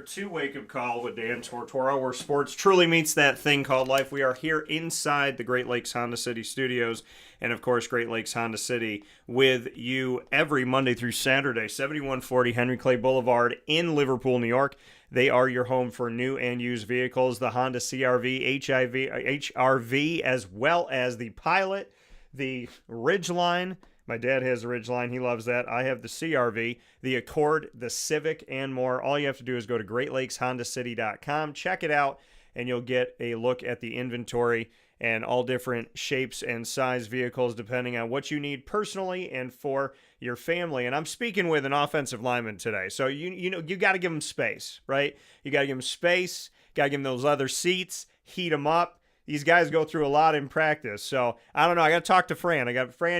to Wake Up Call with Dan Tortora, where sports truly meets that thing called life. We are here inside the Great Lakes Honda City studios, and of course, Great Lakes Honda City with you every Monday through Saturday, 7140 Henry Clay Boulevard in Liverpool, New York. They are your home for new and used vehicles, the Honda CRV, HRV, as well as the Pilot, the Ridgeline. My dad has the Ridgeline. He loves that. I have the CRV, the Accord, the Civic, and more. All you have to do is go to GreatLakesHondaCity.com, check it out, and you'll get a look at the inventory and all different shapes and size vehicles depending on what you need personally and for your family. And I'm speaking with an offensive lineman today. So you got to give him space, right? You got to give him space, got to give him those leather seats, heat them up. These guys go through a lot in practice. So, I don't know. I got to talk to Fran. You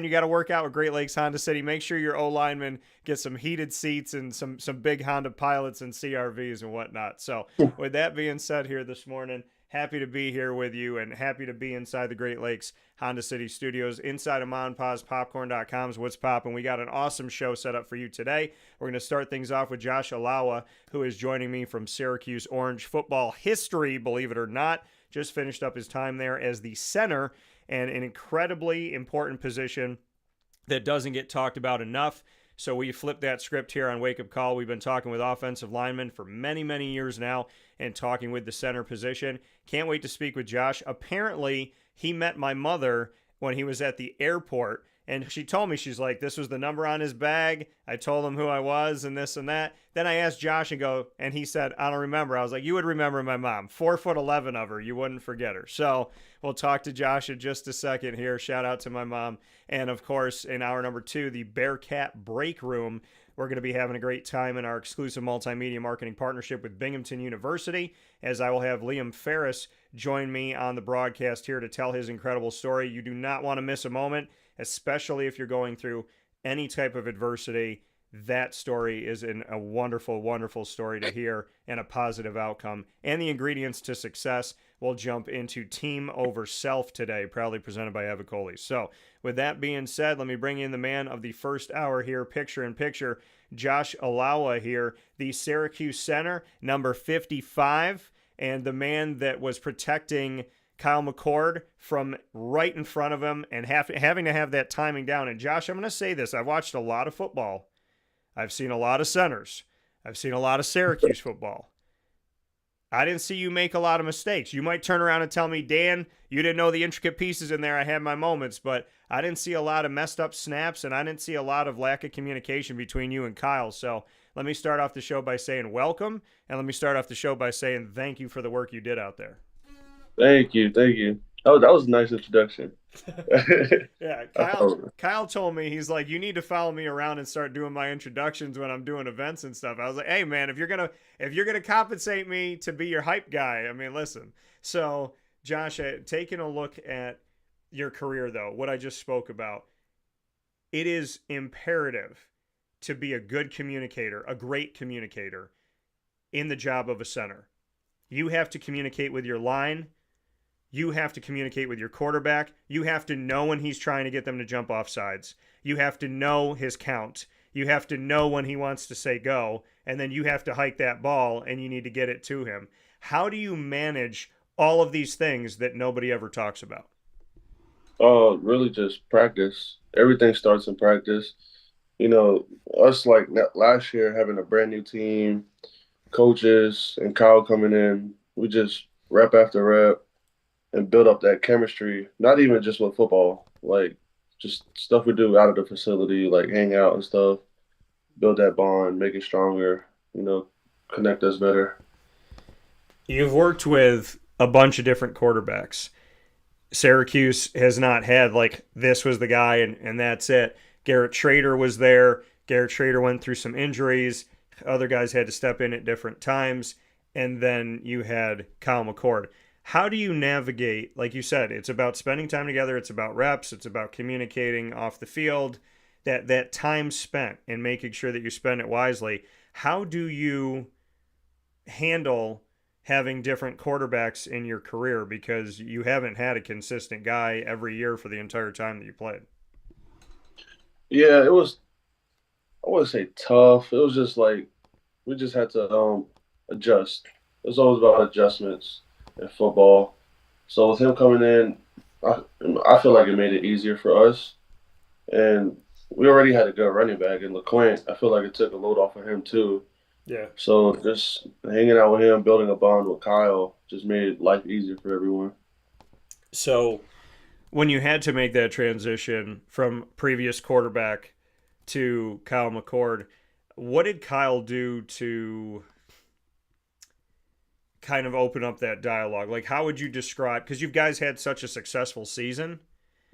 got to work out with Great Lakes Honda City. Make sure your O-lineman gets some heated seats and some big Honda Pilots and CRVs and whatnot. So, with that being said here this morning, happy to be here with you and happy to be inside the Great Lakes Honda City studios, inside of Mon Pa's Popcorn.com's What's Poppin'. We got an awesome show set up for you today. We're going to start things off with Josh Ilaoa, who is joining me from Syracuse Orange Football history, believe it or not. Just finished up his time there as the center, and an incredibly important position that doesn't get talked about enough. So we flipped that script here on Wake Up Call. We've been talking with offensive linemen for many, many years now and talking with the center position. Can't wait to speak with Josh. Apparently, he met my mother when he was at the airport, and she told me, she's like, this was the number on his bag. I told him who I was and this and that. Then I asked Josh and he said, I don't remember. I was like, you would remember my mom. 4'11" of her. You wouldn't forget her. So we'll talk to Josh in just a second here. Shout out to my mom. And of course, in hour number 2, the Bearcat Breakroom. We're going to be having a great time in our exclusive multimedia marketing partnership with Binghamton University, as I will have Liam Ferris join me on the broadcast here to tell his incredible story. You do not want to miss a moment, especially if you're going through any type of adversity. That story is a wonderful, wonderful story to hear and a positive outcome. And the ingredients to success. We'll jump into Team Over Self today, proudly presented by Avicolli. So with that being said, let me bring in the man of the first hour here, picture in picture, Josh Ilaoa here, the Syracuse center, number 55, and the man that was protecting Kyle McCord from right in front of him and having to have that timing down. And Josh, I'm going to say this. I've watched a lot of football. I've seen a lot of centers. I've seen a lot of Syracuse football. I didn't see you make a lot of mistakes. You might turn around and tell me, Dan, you didn't know the intricate pieces in there. I had my moments, but I didn't see a lot of messed up snaps, and I didn't see a lot of lack of communication between you and Kyle. So let me start off the show by saying welcome, and let me start off the show by saying thank you for the work you did out there. Thank you, thank you. That was a nice introduction. Yeah, I thought, Kyle told me, he's like, you need to follow me around and start doing my introductions when I'm doing events and stuff. I was like, hey man, if you're gonna compensate me to be your hype guy, I mean, listen. So Josh, taking a look at your career though, what I just spoke about, it is imperative to be a good communicator, a great communicator in the job of a center. You have to communicate with your line. You have to communicate with your quarterback. You have to know when he's trying to get them to jump off sides. You have to know his count. You have to know when he wants to say go, and then you have to hike that ball, and you need to get it to him. How do you manage all of these things that nobody ever talks about? really just practice. Everything starts in practice. You know, us like last year having a brand new team, coaches, and Kyle coming in, we just rep after rep and build up that chemistry. Not even just with football, like just stuff we do out of the facility, like hang out and stuff. Build that bond, make it stronger. You know, connect us better. You've worked with a bunch of different quarterbacks. Syracuse has not had like this was the guy and that's it. Garrett Schrader was there. Garrett Schrader went through some injuries. Other guys had to step in at different times. And then you had Kyle McCord. How do you navigate? Like you said, it's about spending time together. It's about reps. It's about communicating off the field. That time spent and making sure that you spend it wisely. How do you handle having different quarterbacks in your career because you haven't had a consistent guy every year for the entire time that you played? Yeah, it was. I wouldn't say tough. It was just like we just had to adjust. It's always about adjustments in football. So with him coming in, I, I feel like it made it easier for us. And we already had a good running back in LeQuint. I feel like it took a load off of him too. Yeah. So just hanging out with him, building a bond with Kyle, just made life easier for everyone. So when you had to make that transition from previous quarterback to Kyle McCord, what did Kyle do to kind of open up that dialogue? Like, how would you describe? Because you guys had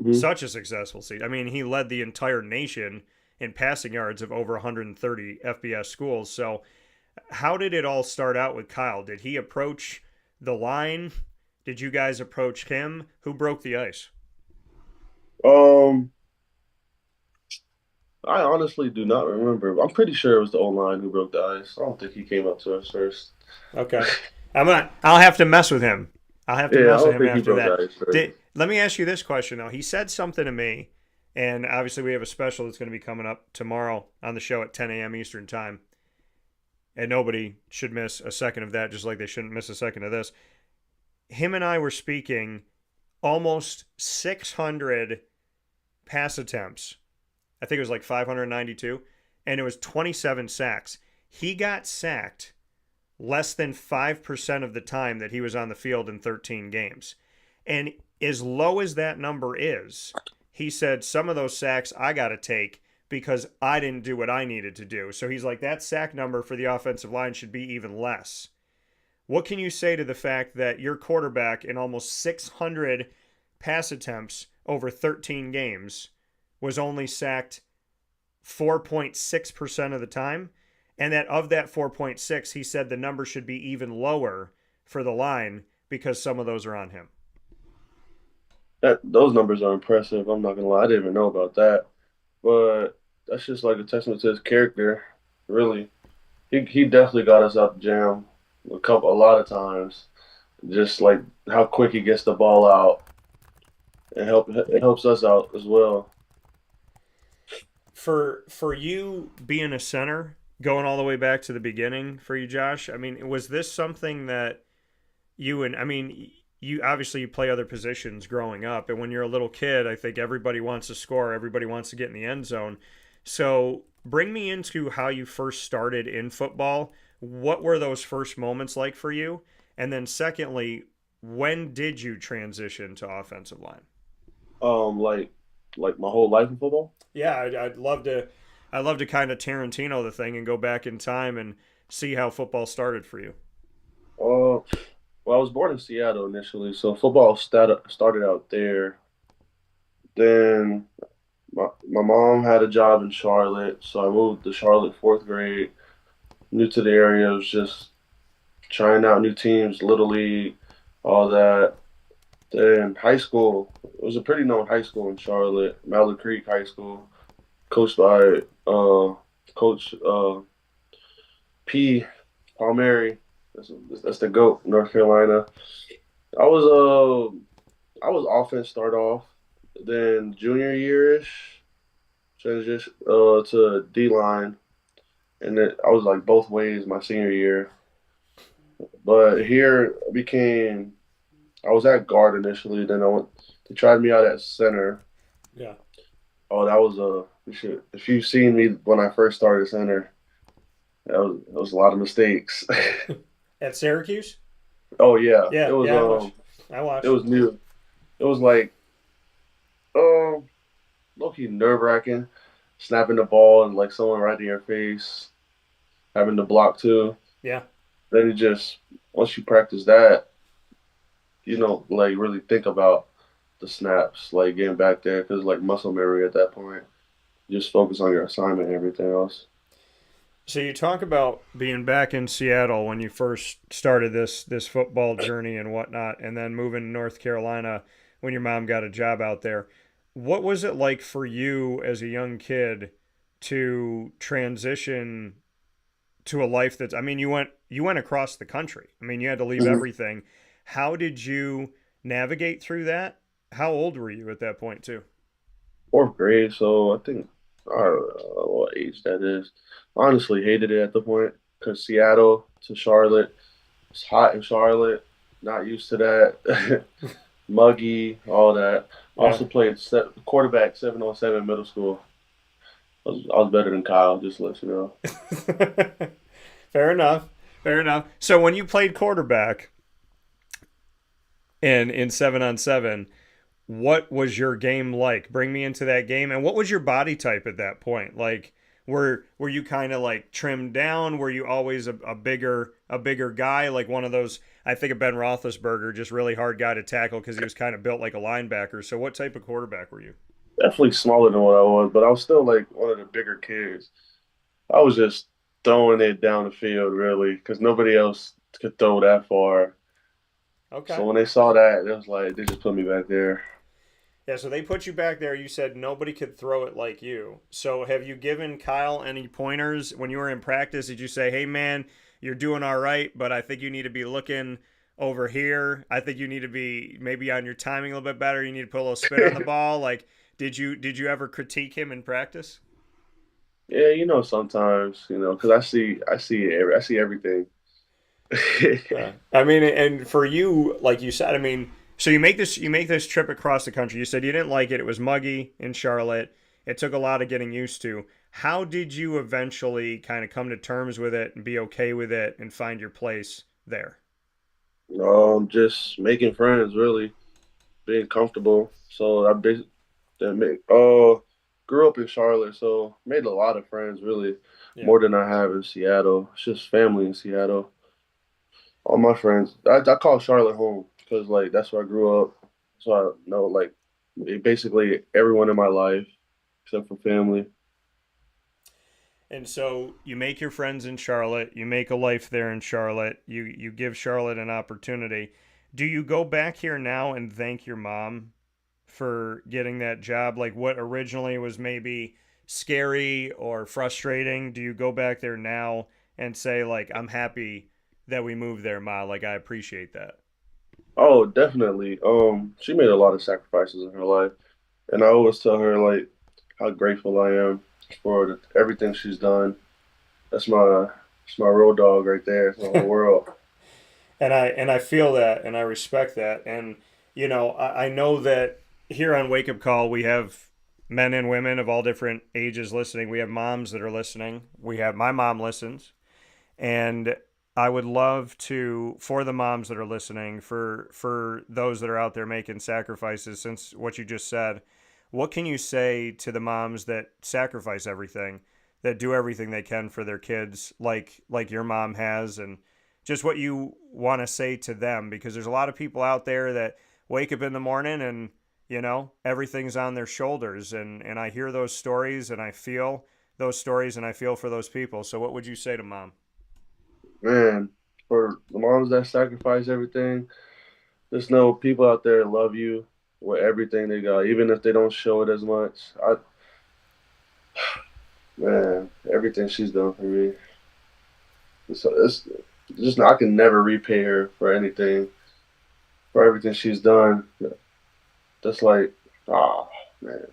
Hmm. such a successful season. I mean, he led the entire nation in passing yards of over 130 FBS schools. So, how did it all start out with Kyle? Did he approach the line? Did you guys approach him? Who broke the ice? Um, I honestly do not remember. I'm pretty sure it was the O line who broke the ice. I don't think he came up to us first. Okay. I'll have to mess with him. I'll have to Yeah, I mess with don't him think he after broke the that. ice first. Let me ask you this question though. He said something to me, and obviously we have a special that's going to be coming up tomorrow on the show at 10 a.m. Eastern time, and nobody should miss a second of that, just like they shouldn't miss a second of this. Him and I were speaking almost 600 pass attempts. I think it was like 592, and it was 27 sacks. He got sacked less than 5% of the time that he was on the field in 13 games. And as low as that number is, he said some of those sacks I got to take because I didn't do what I needed to do. So he's like, that sack number for the offensive line should be even less. What can you say to the fact that your quarterback in almost 600 pass attempts over 13 games was only sacked 4.6% of the time? And that of that 4.6, he said the number should be even lower for the line because some of those are on him. That those numbers are impressive. I'm not gonna lie, I didn't even know about that. But that's just like a testament to his character. Really, he definitely got us out the jam a lot of times. Just like how quick he gets the ball out, it helps us out as well. For you being a center, going all the way back to the beginning for you, Josh, I mean, was this something that I mean, you obviously you play other positions growing up, and when you're a little kid, I think everybody wants to score, everybody wants to get in the end zone. So bring me into how you first started in football. What were those first moments like for you? And then secondly, when did you transition to offensive line? Um, like like my whole life in football. Yeah, I'd love to. I'd love to kind of Tarantino the thing and go back in time and see how football started for you. Uh, well, I was born in Seattle initially, so started out there. Then my mom had a job in Charlotte, so I moved to Charlotte fourth grade. New to the area, was just trying out new teams, little league, all that. Then high school, it was a pretty known high school in Charlotte, Mallard Creek High School, coached by Coach P. Palmieri. That's, that's the GOAT, North Carolina. I was I was offense start off. Then junior yearish transition to D line, and then I was like both ways my senior year. But here became I was at guard initially. Then I went. They tried me out at center. Yeah. Oh, that was a you should if you've seen me when I first started center, that was a lot of mistakes. At Syracuse? Oh yeah, Yeah, yeah, I watched. I it watched. was new. It was like um low key nerve wracking, snapping the ball and like someone right in your face, having to block too. Yeah. Then you just once you practice that, you know, like really think about the snaps, like getting back there because like muscle memory at that point. You just focus on your assignment and everything else. So you talk about being back in Seattle when you first started this football journey and whatnot, and then moving to North Carolina when your mom got a job out there. What was it like for you as a young kid to transition to a life that's I mean you went across the country. I mean you had to leave Mm-hmm. everything. How did you navigate through that? How old were you at that point too? Fourth grade, so I think I don't know what age that is. Honestly, hated it at the point because Seattle to Charlotte. It's hot in Charlotte. Not used to that. Muggy, all that. Yeah. Also played quarterback 7-on-7 middle school. I was better than Kyle, just to let you know. Fair enough. Fair enough. So when you played quarterback in 7-on-7, what was your game like? Bring me into that game. And what was your body type at that point? Like, were you kind of like trimmed down? Were you always a bigger guy, like one of those? I think of Ben Roethlisberger, just really hard guy to tackle because he was kind of built like a linebacker. So what type of quarterback were you? Definitely smaller than what I was, but I was still like one of the bigger kids. I was just throwing it down the field, really, because nobody else could throw that far. Okay. So when they saw that, it was like they just put me back there. Yeah, so they put you back there. You said nobody could throw it like you. So have you given Kyle any pointers when you were in practice? Did you say, "Hey man, you're doing all right, but I think you need to be looking over here. I think you need to be maybe on your timing a little bit better. You need to put a little spin on the ball." Like, did you ever critique him in practice? Yeah, sometimes, because I see everything. Yeah. I mean, and for you, like you said, I mean, so you make this trip across the country. You said you didn't like it. It was muggy in Charlotte. It took a lot of getting used to. How did you eventually kind of come to terms with it and be okay with it and find your place there? Just making friends, really, being comfortable. So grew up in Charlotte, so made a lot of friends, really, Yeah. more than I have in Seattle. It's just family in Seattle. All my friends, I call Charlotte home because like that's where I grew up. So I know like basically everyone in my life except for family. And so you make your friends in Charlotte, you make a life there in Charlotte, you give Charlotte an opportunity. Do you go back here now and thank your mom for getting that job? Like what originally was maybe scary or frustrating, do you go back there now and say like I'm happy that we moved there, Ma, like I appreciate that. Oh, definitely. She made a lot of sacrifices in her life, and I always tell her like how grateful I am for everything she's done. That's my road dog right there. It's my whole world. And I feel that and I respect that. And I know that here on Wake Up Call we have men and women of all different ages listening. We have moms that are listening. We have my mom listens. And I would love to, for the moms that are listening, for those that are out there making sacrifices, since what you just said, what can you say to the moms that sacrifice everything, that do everything they can for their kids, like your mom has, and just what you want to say to them? Because there's a lot of people out there that wake up in the morning and everything's on their shoulders, and I hear those stories and I feel those stories and I feel for those people. So what would you say to mom? Man, for the moms that sacrifice everything, just know people out there love you with everything they got, even if they don't show it as much. Man, everything she's done for me. It's just I can never repay her for anything, for everything she's done. That's like, ah, man,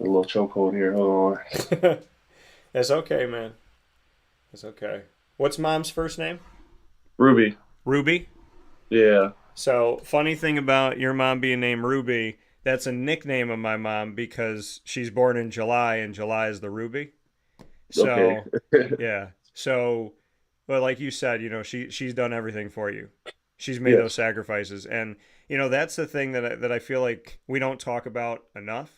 a little chokehold here. Hold on. It's okay, man. It's okay. What's mom's first name? Ruby. Ruby. Yeah. So, funny thing about your mom being named Ruby, that's a nickname of my mom because she's born in July and July is the Ruby. Okay. So, yeah. So, but like you said, she's done everything for you. She's made those Yes. sacrifices, and that's the thing that I feel like we don't talk about enough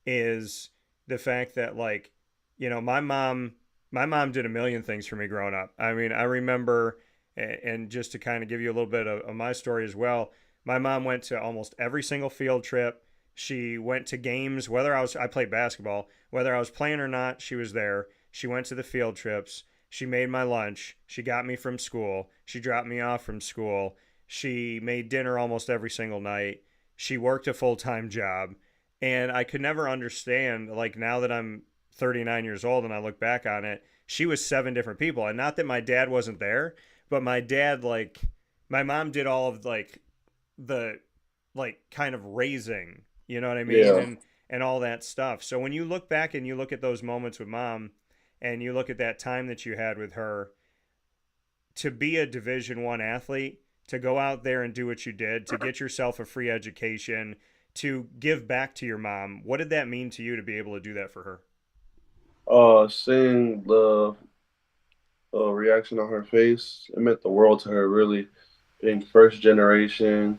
is the fact that like my mom did a million things for me growing up. I mean, I remember, and just to kind of give you a little bit of my story as well, my mom went to almost every single field trip. She went to games, whether I played basketball, whether I was playing or not, she was there. She went to the field trips. She made my lunch. She got me from school. She dropped me off from school. She made dinner almost every single night. She worked a full-time job. And I could never understand, like now that I'm 39 years old and I look back on it, she was seven different people. And not that my dad wasn't there, but my dad, like, my mom did all of like the, like, kind of raising, you know what I mean? Yeah. And all that stuff. So when you look back and you look at those moments with mom and you look at that time that you had with her, to be a Division I athlete, to go out there and do what you did, to get yourself a free education, to give back to your mom, what did that mean to you to be able to do that for her? Seeing the reaction on her face, it meant the world to her, really, being first generation,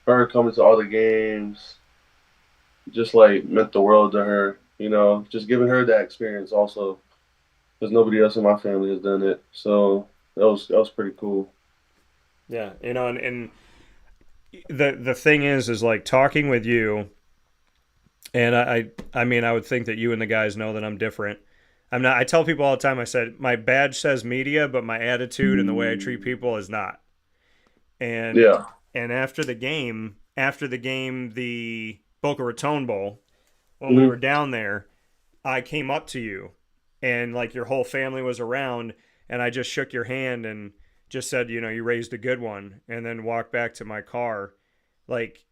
her coming to all the games, just like meant the world to her, just giving her that experience also, because nobody else in my family has done it. So that was pretty cool. Yeah, and the thing is like talking with you, and I mean, I would think that you and the guys know that I'm different. I'm not. I tell people all the time. I said my badge says media, but my attitude and the way I treat people is not. And Yeah. and after the game, the Boca Raton Bowl, when we Hmm. were down there, I came up to you, and like your whole family was around, and I just shook your hand and just said, you raised a good one, and then walked back to my car. Like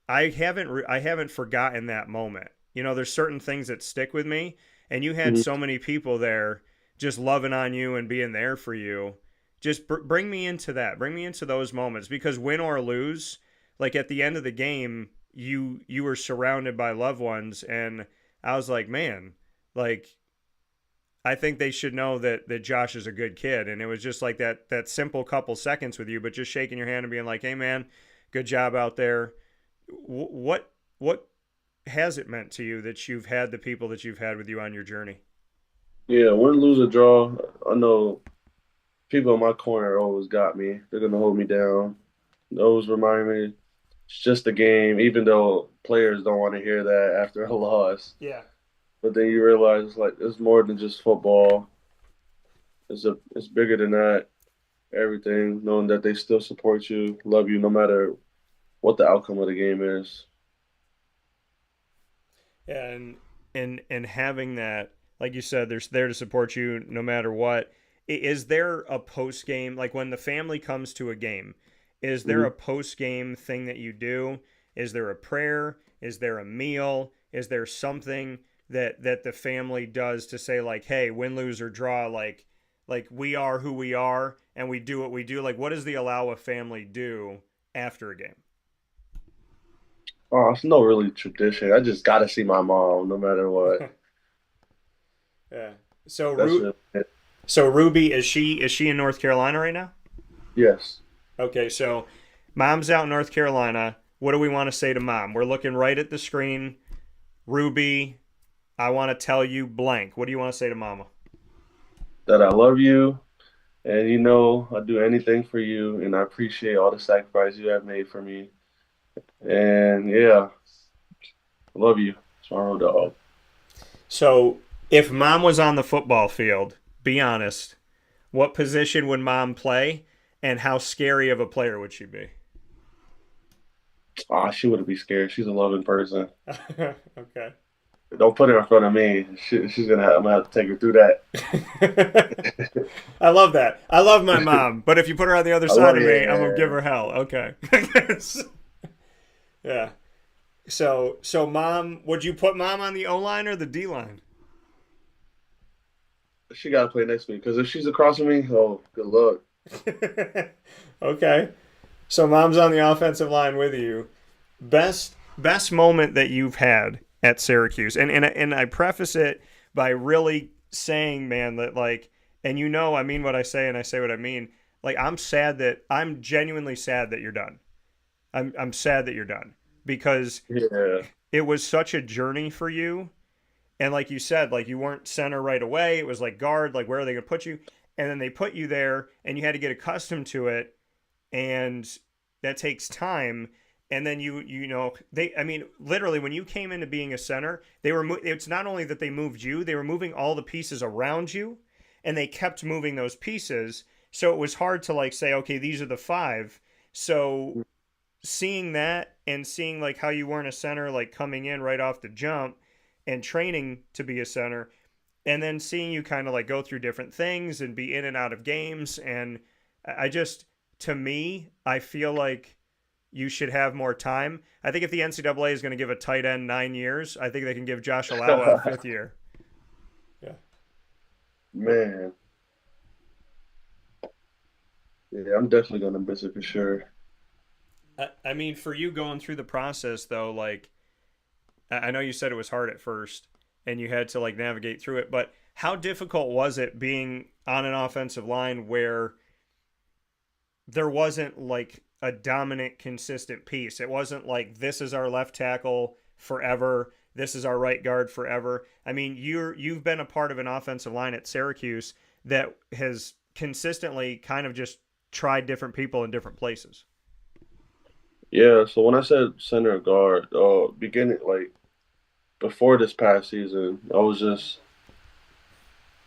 I haven't forgotten that moment. There's certain things that stick with me, and you had Hmm. so many people there just loving on you and being there for you. Just bring me into that. Bring me into those moments, because win or lose, like at the end of the game, you were surrounded by loved ones, and I was like, man, like I think they should know that Josh is a good kid, and it was just like that simple couple seconds with you, but just shaking your hand and being like, hey man, good job out there. What has it meant to you that you've had the people that you've had with you on your journey? Yeah, win, lose, or draw. I know people in my corner always got me. They're gonna hold me down. They always remind me it's just a game, even though players don't want to hear that after a loss. Yeah. But then you realize it's like it's more than just football. It's bigger than that. Everything, knowing that they still support you, love you, no matter what the outcome of the game is. And having that, like you said, they're there to support you no matter what. Is there a post game, like when the family comes to a game? Is there Hmm. a post game thing that you do? Is there a prayer? Is there a meal? Is there something that the family does to say like, hey, win, lose, or draw, like we are who we are and we do what we do? Like, what does the Ilaoa family do after a game? Oh, it's no really tradition. I just gotta see my mom, no matter what. Yeah. So That's Ru- really it. so Ruby, is she in North Carolina right now? Yes. Okay, so mom's out in North Carolina. What do we want to say to mom? We're looking right at the screen. Ruby, I want to tell you blank. What do you want to say to mama? That I love you, and I'll do anything for you, and I appreciate all the sacrifice you have made for me. And yeah, I love you, Sorrow Dog. So, if mom was on the football field, be honest, what position would mom play and how scary of a player would she be? Ah, she wouldn't be scared. She's a loving person. Okay. Don't put her in front of me. I'm gonna have to take her through that. I love that. I love my mom, but if you put her on the other I side love of me, I'm gonna give you. her hell. Okay. Yeah. So mom, would you put mom on the O line or the D line? She got to play next week because if she's across from me, oh, good luck. Okay. So mom's on the offensive line with you. Best moment that you've had at Syracuse, and I preface it by really saying, man, that like, and I mean what I say, and I say what I mean. Like, I'm genuinely sad that you're done. I'm sad that you're done because Yeah. it was such a journey for you. And like you said, like you weren't center right away. It was like guard, like where are they gonna put you? And then they put you there and you had to get accustomed to it, and that takes time. And then they, I mean, literally when you came into being a center, it's not only that they moved you, they were moving all the pieces around you, and they kept moving those pieces. So it was hard to like say, okay, these are the five. So seeing that and seeing like how you weren't a center, like coming in right off the jump and training to be a center, and then seeing you kind of like go through different things and be in and out of games. And I just, to me, I feel like you should have more time. I think if the NCAA is going to give a tight end 9 years, I think they can give Josh Ilaoa a fifth year. Yeah. Man, Yeah, I'm definitely gonna miss it for sure. I mean, for you going through the process though, like I know you said it was hard at first and you had to like navigate through it, but how difficult was it being on an offensive line where there wasn't like a dominant, consistent piece? It wasn't like this is our left tackle forever, this is our right guard forever. I mean, you've been a part of an offensive line at Syracuse that has consistently kind of just tried different people in different places. Yeah, so when I said center guard, beginning like before this past season, I was just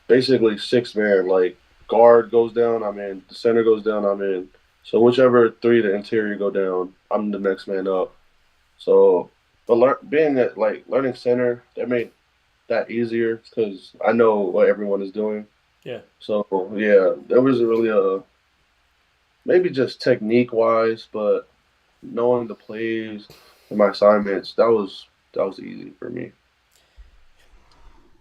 basically six man. Like guard goes down, I'm in. The center goes down, I'm in. So whichever three the interior go down, I'm the next man up. So, but being that like learning center, that made that easier because I know what everyone is doing. Yeah. So yeah, there was really a maybe just technique wise, but knowing the plays and my assignments, that was easy for me.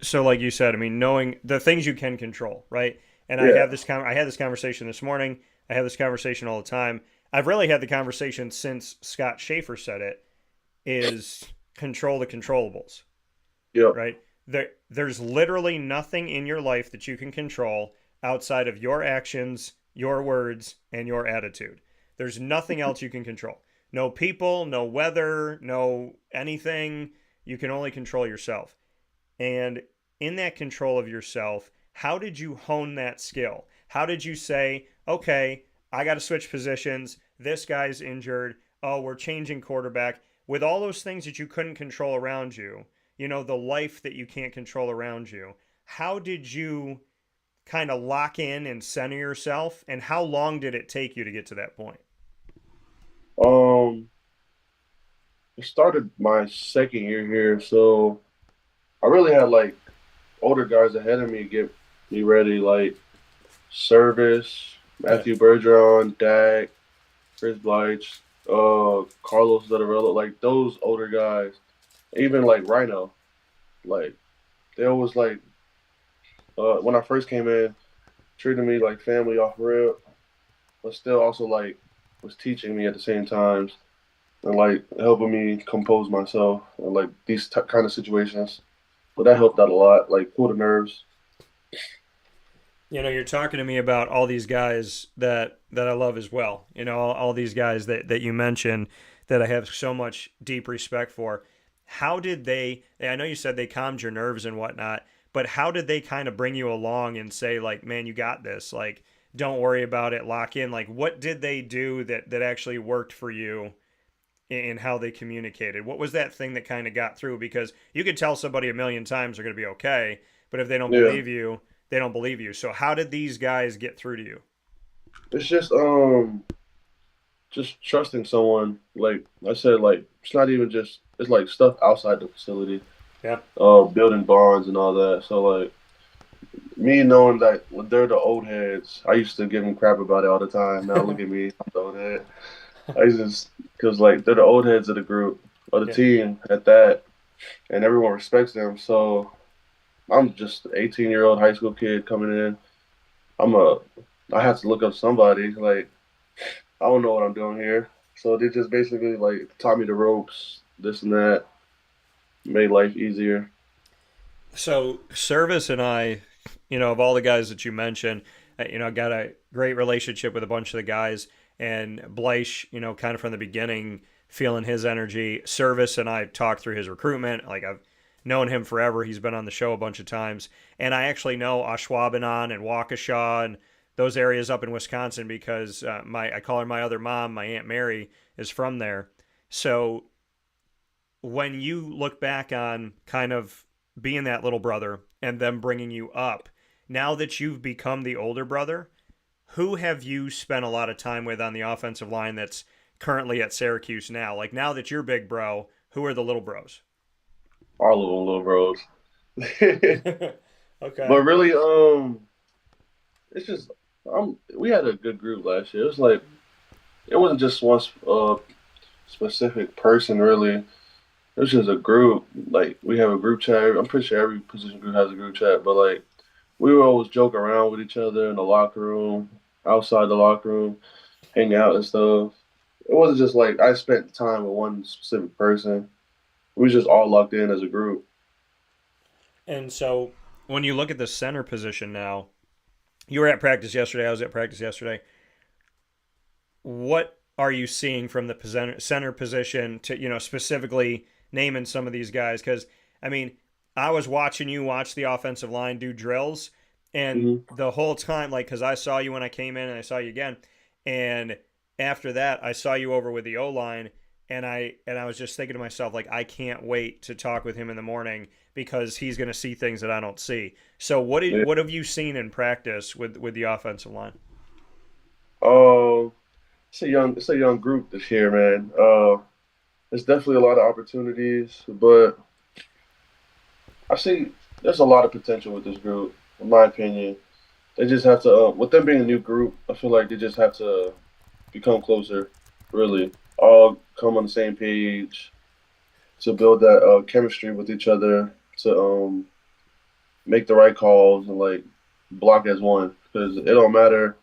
So like you said, I mean, knowing the things you can control, right? And Yeah. I had this conversation this morning. I have this conversation all the time. I've really had the conversation since Scott Schaefer said it is control the controllables, Yep. right? There's literally nothing in your life that you can control outside of your actions, your words, and your attitude. There's nothing else you can control. No people, no weather, no anything. You can only control yourself. And in that control of yourself, how did you hone that skill? How did you say, okay, I got to switch positions. This guy's injured. Oh, we're changing quarterback. With all those things that you couldn't control around you, the life that you can't control around you, how did you kind of lock in and center yourself? And how long did it take you to get to that point? Um, I started my second year here, so I really had like older guys ahead of me get me ready, like Service, Yeah. Matthew Bergeron, Dak, Chris Blige, Carlos Zottarello, like those older guys, even like Rhino, like they always like when I first came in, treated me like family off rip, but still also like was teaching me at the same times and like helping me compose myself and like these kind of situations. But that helped out a lot, like cool the nerves. You're talking to me about all these guys that I love as well. All these guys that you mentioned that I have so much deep respect for. How did they? I know you said they calmed your nerves and whatnot, but how did they kind of bring you along and say like, man, you got this. Like, don't worry about it. Lock in. Like, what did they do that actually worked for you in how they communicated? What was that thing that kind of got through? Because you could tell somebody a million times they're going to be okay, but if they don't Yeah, believe you, they don't believe you. So how did these guys get through to you? it's just trusting someone. Like I said, like it's not even just it's like stuff outside the facility, Yeah. building bonds and all that. So like me knowing that they're the old heads, I used to give them crap about it all the time. Now look at me, I'm the old head. I just because like they're the old heads of the group or the Yeah. team at that, and everyone respects them. So I'm just an 18-year-old high school kid coming in. I'm a I have to look up somebody. Like I don't know what I'm doing here. So they just basically like taught me the ropes, this and that, made life easier. So Service and I, of all the guys that you mentioned, got a great relationship with a bunch of the guys, and Bleish, kind of from the beginning, feeling his energy. Service and I talked through his recruitment. Like I've known him forever. He's been on the show a bunch of times, and I actually know Ashwaubenon and Waukesha and those areas up in Wisconsin because I call her my other mom. My Aunt Mary is from there. So when you look back on kind of being that little brother and them bringing you up, now that you've become the older brother, who have you spent a lot of time with on the offensive line that's currently at Syracuse now? Like now that you're big bro, who are the little bros? All of them little bros. Okay. But really, it's just we had a good group last year. It was like it wasn't just one specific person really. It was just a group. Like we have a group chat. I'm pretty sure every position group has a group chat, but like we would always joke around with each other in the locker room. outside the locker room, hang out and stuff. It wasn't just like I spent time with one specific person. We was just all locked in as a group. And so when you look at the center position now, you were at practice yesterday. I was at practice yesterday. What are you seeing from the center position to, specifically naming some of these guys? Because, I mean, I was watching you watch the offensive line do drills, and Hmm. the whole time, like, because I saw you when I came in and I saw you again. And after that, I saw you over with the O line, and I was just thinking to myself, like, I can't wait to talk with him in the morning because he's going to see things that I don't see. So Yeah. what have you seen in practice with the offensive line? Um, it's a young group this year, man. There's definitely a lot of opportunities, but I see there's a lot of potential with this group, in my opinion. They just have to, with them being a new group, I feel like they just have to become closer, really. All come on the same page to build that chemistry with each other, to make the right calls and like block as one. Because it don't matter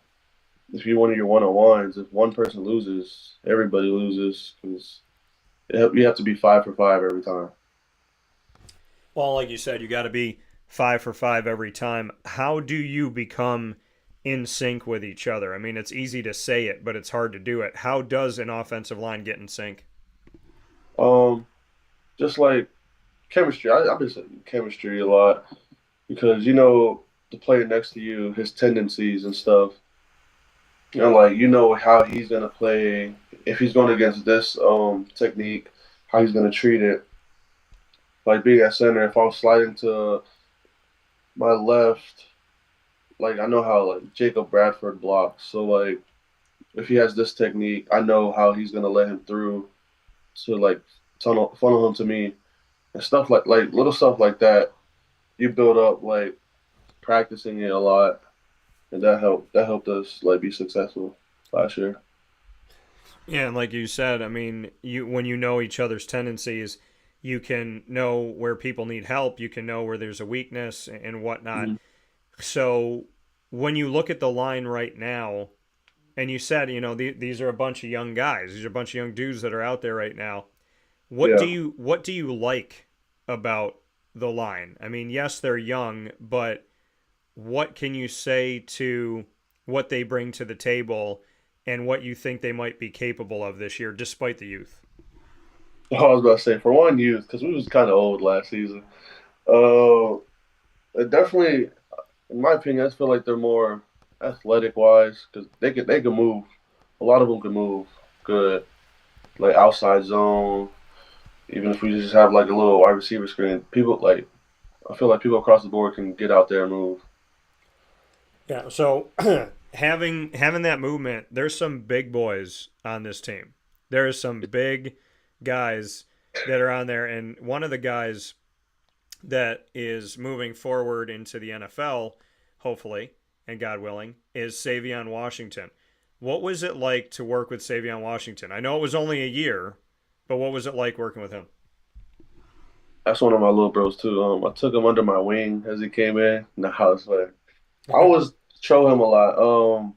if you're one of your one on ones. If one person loses, everybody loses. Because you have to be 5 for 5 every time. Well, like you said, you got to be 5 for 5 every time. How do you become in sync with each other? I mean, it's easy to say it, but it's hard to do it. How does an offensive line get in sync? Um, just like chemistry. I've been saying chemistry a lot because you know the player next to you, his tendencies and stuff, and like you know how he's gonna play if he's going against this technique, how he's gonna treat it. Like being at center, if I was sliding to my left, like I know how like Jacob Bradford blocks. So like if he has this technique, I know how he's gonna let him through to like funnel him to me and stuff like little stuff like that. You build up like practicing it a lot, and that helped us like be successful last year. Yeah, and like you said, I mean, you when you know each other's tendencies, you can know where people need help. You can know where there's a weakness and whatnot. Mhm. So when you look at the line right now, and you said, these are a bunch of young guys. These are a bunch of young dudes that are out there right now. Yeah. What do you like about the line? I mean, yes, they're young, but what can you say to what they bring to the table and what you think they might be capable of this year, despite the youth? I was about to say for one youth because we was kind of old last season. Uh, it definitely, in my opinion, I just feel like they're more athletic wise because they can move. A lot of them can move good, like outside zone. Even if we just have like a little wide receiver screen, people like I feel like people across the board can get out there and move. Yeah. So having that movement, there's some big boys on this team. There's some big guys that are on there, and one of the guys that is moving forward into the NFL, hopefully, and God willing, is Savion Washington. What was it like to work with Savion Washington? I know it was only a year, but what was it like working with him? That's one of my little bros too. I took him under my wing as he came in. Nah, I was like, I always troll him a lot.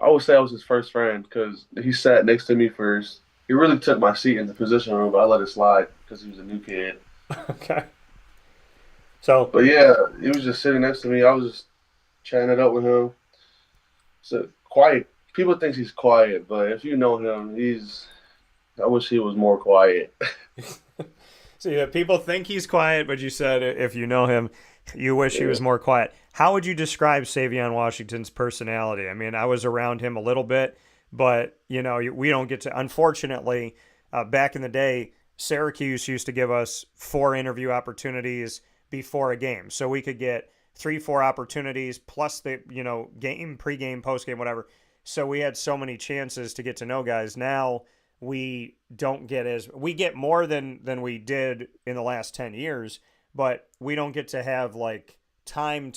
I would say I was his first friend because he sat next to me first. He really took my seat in the position room, but I let it slide because he was a new kid. Okay. So, But yeah, he was just sitting next to me. I was just chatting it up with him. So quiet. People think he's quiet, but if you know him, he's. I wish he was more quiet. so yeah, people think he's quiet, but you said if you know him, you wish he Yeah. was more quiet. How would you describe Savion Washington's personality? I mean, I was around him a little bit, but we don't get to. Unfortunately, back in the day, Syracuse used to give us 4 interview opportunities before a game, so we could get 3, 4 opportunities plus the game, pregame, postgame, whatever. So we had so many chances to get to know guys. Now we don't get as we get more than we did in the last 10 years, but we don't get to have like time.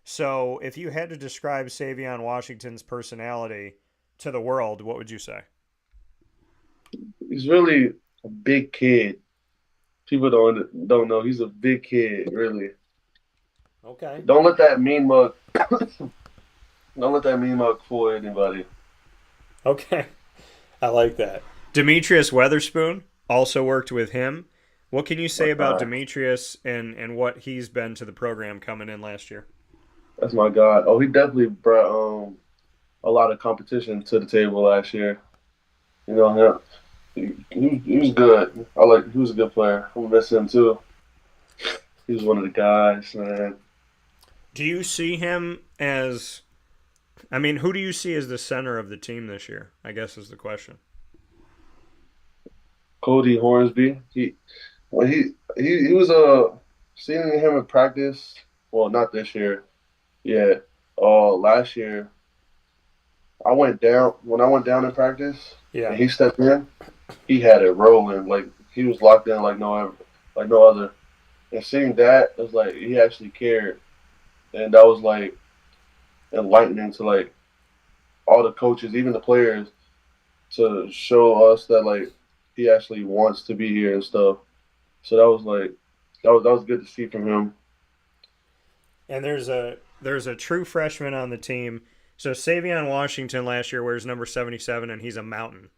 So if you had to describe Savion Washington's personality to the world, what would you say? He's really a big kid. People don't know he's a big kid. Really, Okay. don't let that mean mug Don't let that meme out fool anybody. Okay. I like that. Demetrius Weatherspoon also worked with him. What can you My say about God. Demetrius and what he's been to the program coming in last year? That's my God. Oh, he definitely brought a lot of competition to the table last year. You know him. He was good. He was a good player. I'm gonna miss him too. He was one of the guys, man. Do you see him as I mean, who do you see as the center of the team this year? I guess is the question. Cody Hornsby. He was seeing him in practice. Well, not this year. Yeah. Last year I went down when I went down in practice and Yeah. he stepped in. He had it rolling like he was locked in like no other. And seeing that, it was like he actually cared, and that was like enlightening to like all the coaches, even the players, to show us that like he actually wants to be here and stuff. So that was like that was good to see from him. And there's a true freshman on the team. So Savion Washington last year wears number 77 and he's a mountain.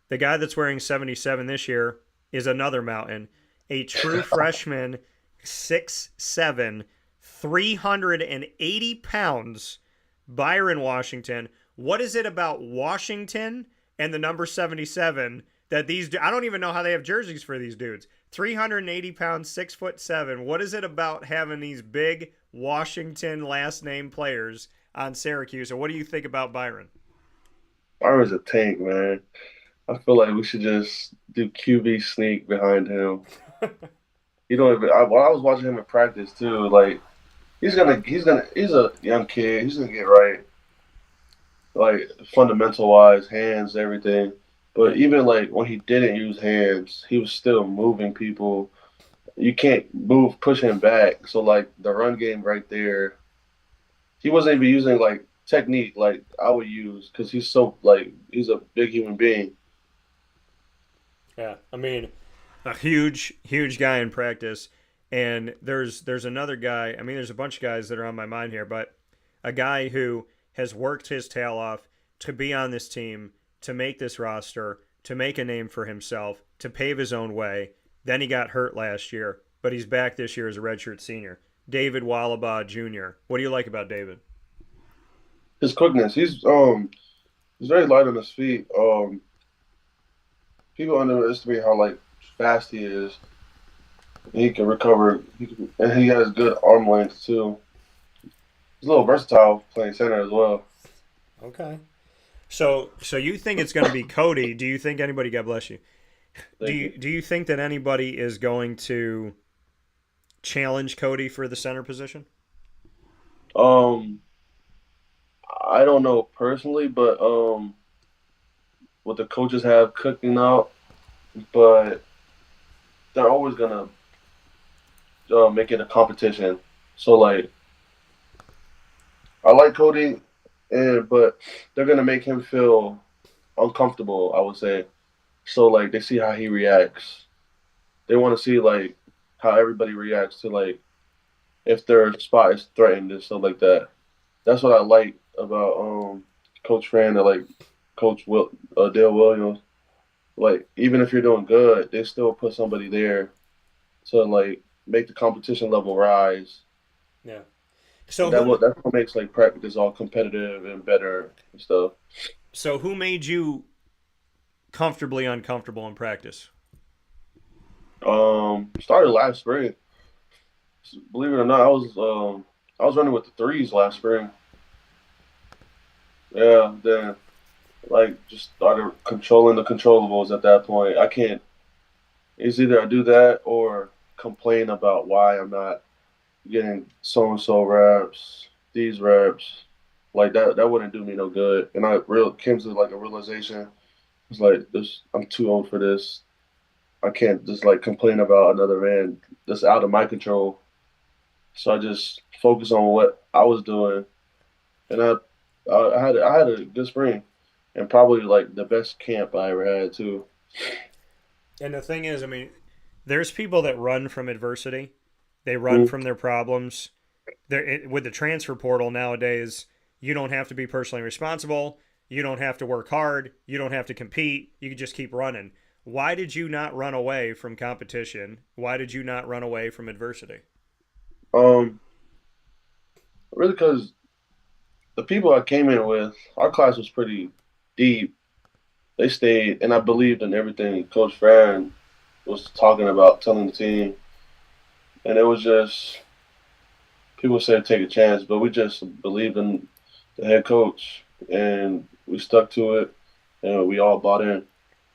The guy that's wearing 77 this year is another mountain. A true freshman, 6'7", 380 pounds, Byron Washington. What is it about Washington and the number 77 that I don't even know how they have jerseys for these dudes. 380 pounds, 6'7". What is it about having these big Washington last name players on Syracuse? Or what do you think about Byron? Byron's a tank, man. I feel like we should just do QB sneak behind him. You know, while I was watching him in practice too, like he's a young kid. He's gonna get right, like fundamental wise, hands, everything. Yeah. But even like when he didn't use hands, he was still moving people. You can't push him back. So like the run game right there, he wasn't even using like technique like I would use because he's so like he's a big human being. Yeah. I mean, a huge, huge guy in practice. And there's another guy. I mean, there's a bunch of guys that are on my mind here, but a guy who has worked his tail off to be on this team, to make this roster, to make a name for himself, to pave his own way. Then he got hurt last year, but he's back this year as a redshirt senior. David Wallabaugh Jr. What do you like about David? His quickness, he's very light on his feet. People underestimate how like fast he is. He can recover, and he has good arm length too. He's a little versatile playing center as well. Okay. So you think it's going to be Cody? Do you think anybody? God bless you. Do Thank you you. do you think that anybody is going to challenge Cody for the center position? Um, I don't know personally, but what the coaches have cooking out, but they're always gonna make it a competition. So like, I like Cody, and but they're gonna make him feel uncomfortable. I would say. So like, they see how he reacts. They want to see like how everybody reacts to like if their spot is threatened and stuff like that. That's what I like about Coach Fran and like Dale Williams. Like even if you're doing good, they still put somebody there to like make the competition level rise. Yeah. So And who that's what makes like practice all competitive and better and stuff. so who made you comfortably uncomfortable in practice? Started last spring. Believe it or not, I was running with the threes last spring. Yeah, then like just started controlling the controllables at that point. I can't. It's either I do that or complain about why I'm not getting so and so reps, these reps. Like that wouldn't do me no good. And I real came to like a realization. It's like this. I'm too old for this. I can't just like complain about another man that's out of my control. So I just focus on what I was doing, and I had a good spring, and probably like the best camp I ever had too. And the thing is, I mean, there's people that run from adversity. They run Mm, from their problems. With the transfer portal nowadays, you don't have to be personally responsible. You don't have to work hard. You don't have to compete. You can just keep running. Why did you not run away from competition? Why did you not run away from adversity? Um, really, because the people I came in with, our class was pretty deep. They stayed, and I believed in everything Coach Farron was talking about, telling the team, and it was just people said take a chance, but we just believed in the head coach, and we stuck to it, and we all bought in.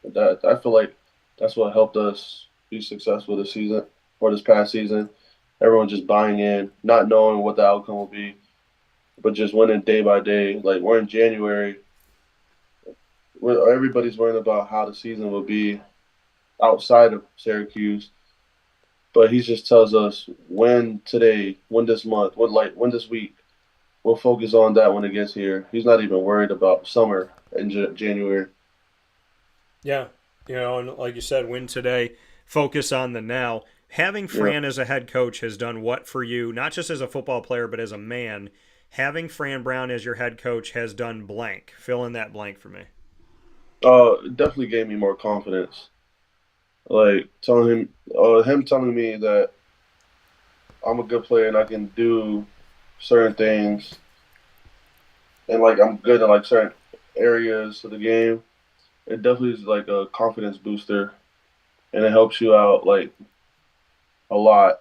That I feel like that's what helped us be successful this season or this past season. Everyone just buying in, not knowing what the outcome will be, but just winning day by day. Like we're in January, where everybody's worrying about how the season will be outside of Syracuse, but he just tells us when today, when this month, when this week. We'll focus on that when it gets here. He's not even worried about summer in January. Yeah. And like you said, win today, focus on the now. Having Yeah. Fran as a head coach has done what for you, not just as a football player, but as a man? Having Fran Brown as your head coach has done blank. Fill in that blank for me. It definitely gave me more confidence. Like him telling me that I'm a good player and I can do certain things, and like I'm good in like certain areas of the game. It definitely is like a confidence booster, and it helps you out like a lot.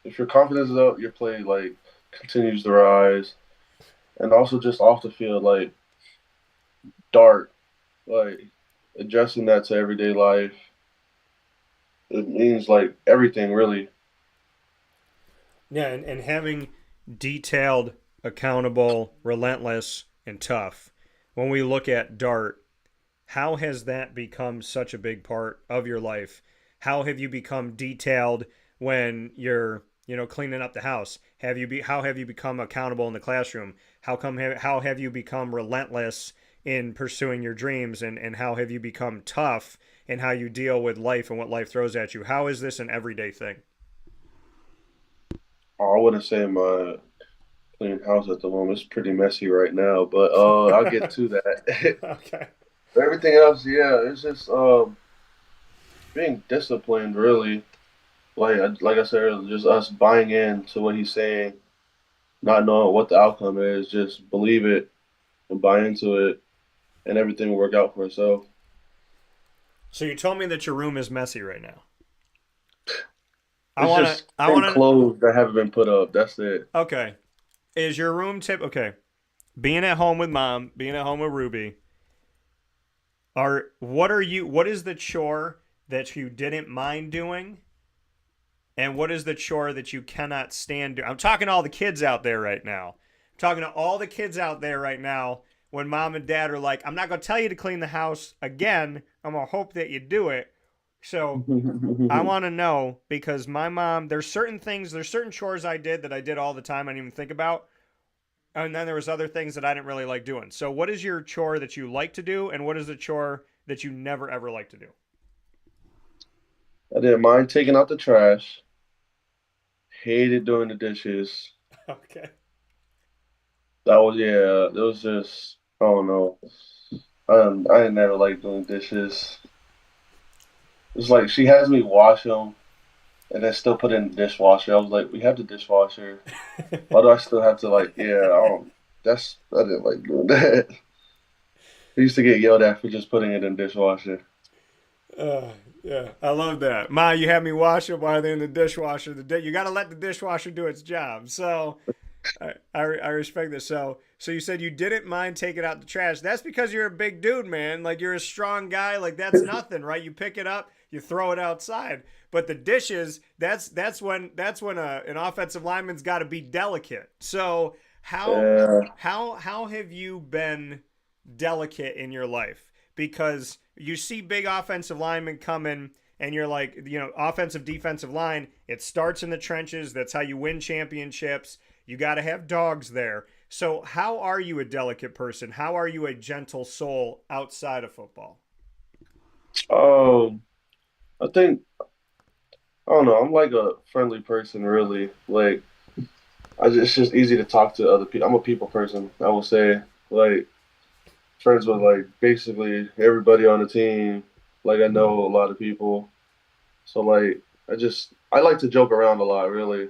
If your confidence is up, your play like continues to rise, and also just off the field, like dart, like adjusting that to everyday life. It means like everything really. Yeah, and having detailed, accountable, relentless, and tough. When we look at Dart, how has that become such a big part of your life? How have you become detailed when you're, cleaning up the house? How have you become accountable in the classroom? How have you become relentless in pursuing your dreams, and how have you become tough in how you deal with life and what life throws at you? How is this an everyday thing? Oh, I wouldn't say my clean house at the moment. It's pretty messy right now, but I'll get to that. Okay. Everything else, yeah, it's just being disciplined, really. Like I said earlier, just us buying in to what he's saying, not knowing what the outcome is, just believe it and buy into it, and everything will work out for itself. So you told me that your room is messy right now. I It's wanna, just I certain wanna. clothes that haven't been put up. That's it. Okay, is your room tip? Okay, being at home with mom, being at home with Ruby. What are you? What is the chore that you didn't mind doing, and what is the chore that you cannot stand doing? I'm talking to all the kids out there right now. I'm talking to all the kids out there right now. When mom and dad are like, "I'm not gonna tell you to clean the house again. I'm gonna hope that you do it." So I want to know because my mom, there's certain chores I did that I did all the time. I didn't even think about. And then there was other things that I didn't really like doing. So what is your chore that you like to do? And what is the chore that you never ever like to do? I didn't mind taking out the trash. Hated doing the dishes. Okay. That was yeah. It was just I don't know. I never liked doing dishes. It's like she has me wash them and then still put it in the dishwasher. I was like, we have the dishwasher. Why do I still have to like? Yeah, I don't. I didn't like doing that. I used to get yelled at for just putting it in the dishwasher. Uh, yeah, I love that. Ma, you have me wash them while they're in the dishwasher. You got to let the dishwasher do its job. So I respect this. So you said you didn't mind taking out the trash. That's because you're a big dude, man. Like you're a strong guy. Like that's nothing, right? You pick it up, you throw it outside. But the dishes, that's when an offensive lineman's got to be delicate. So Yeah, how have you been delicate in your life? Because you see big offensive linemen coming and you're like, offensive defensive line, it starts in the trenches. That's how you win championships. You got to have dogs there. So, how are you a delicate person? How are you a gentle soul outside of football? um, I think I don't know. I'm like a friendly person, really. Like it's just easy to talk to other people. I'm a people person, I will say. Like friends with like basically everybody on the team. Like I know a lot of people. So like I like to joke around a lot, really,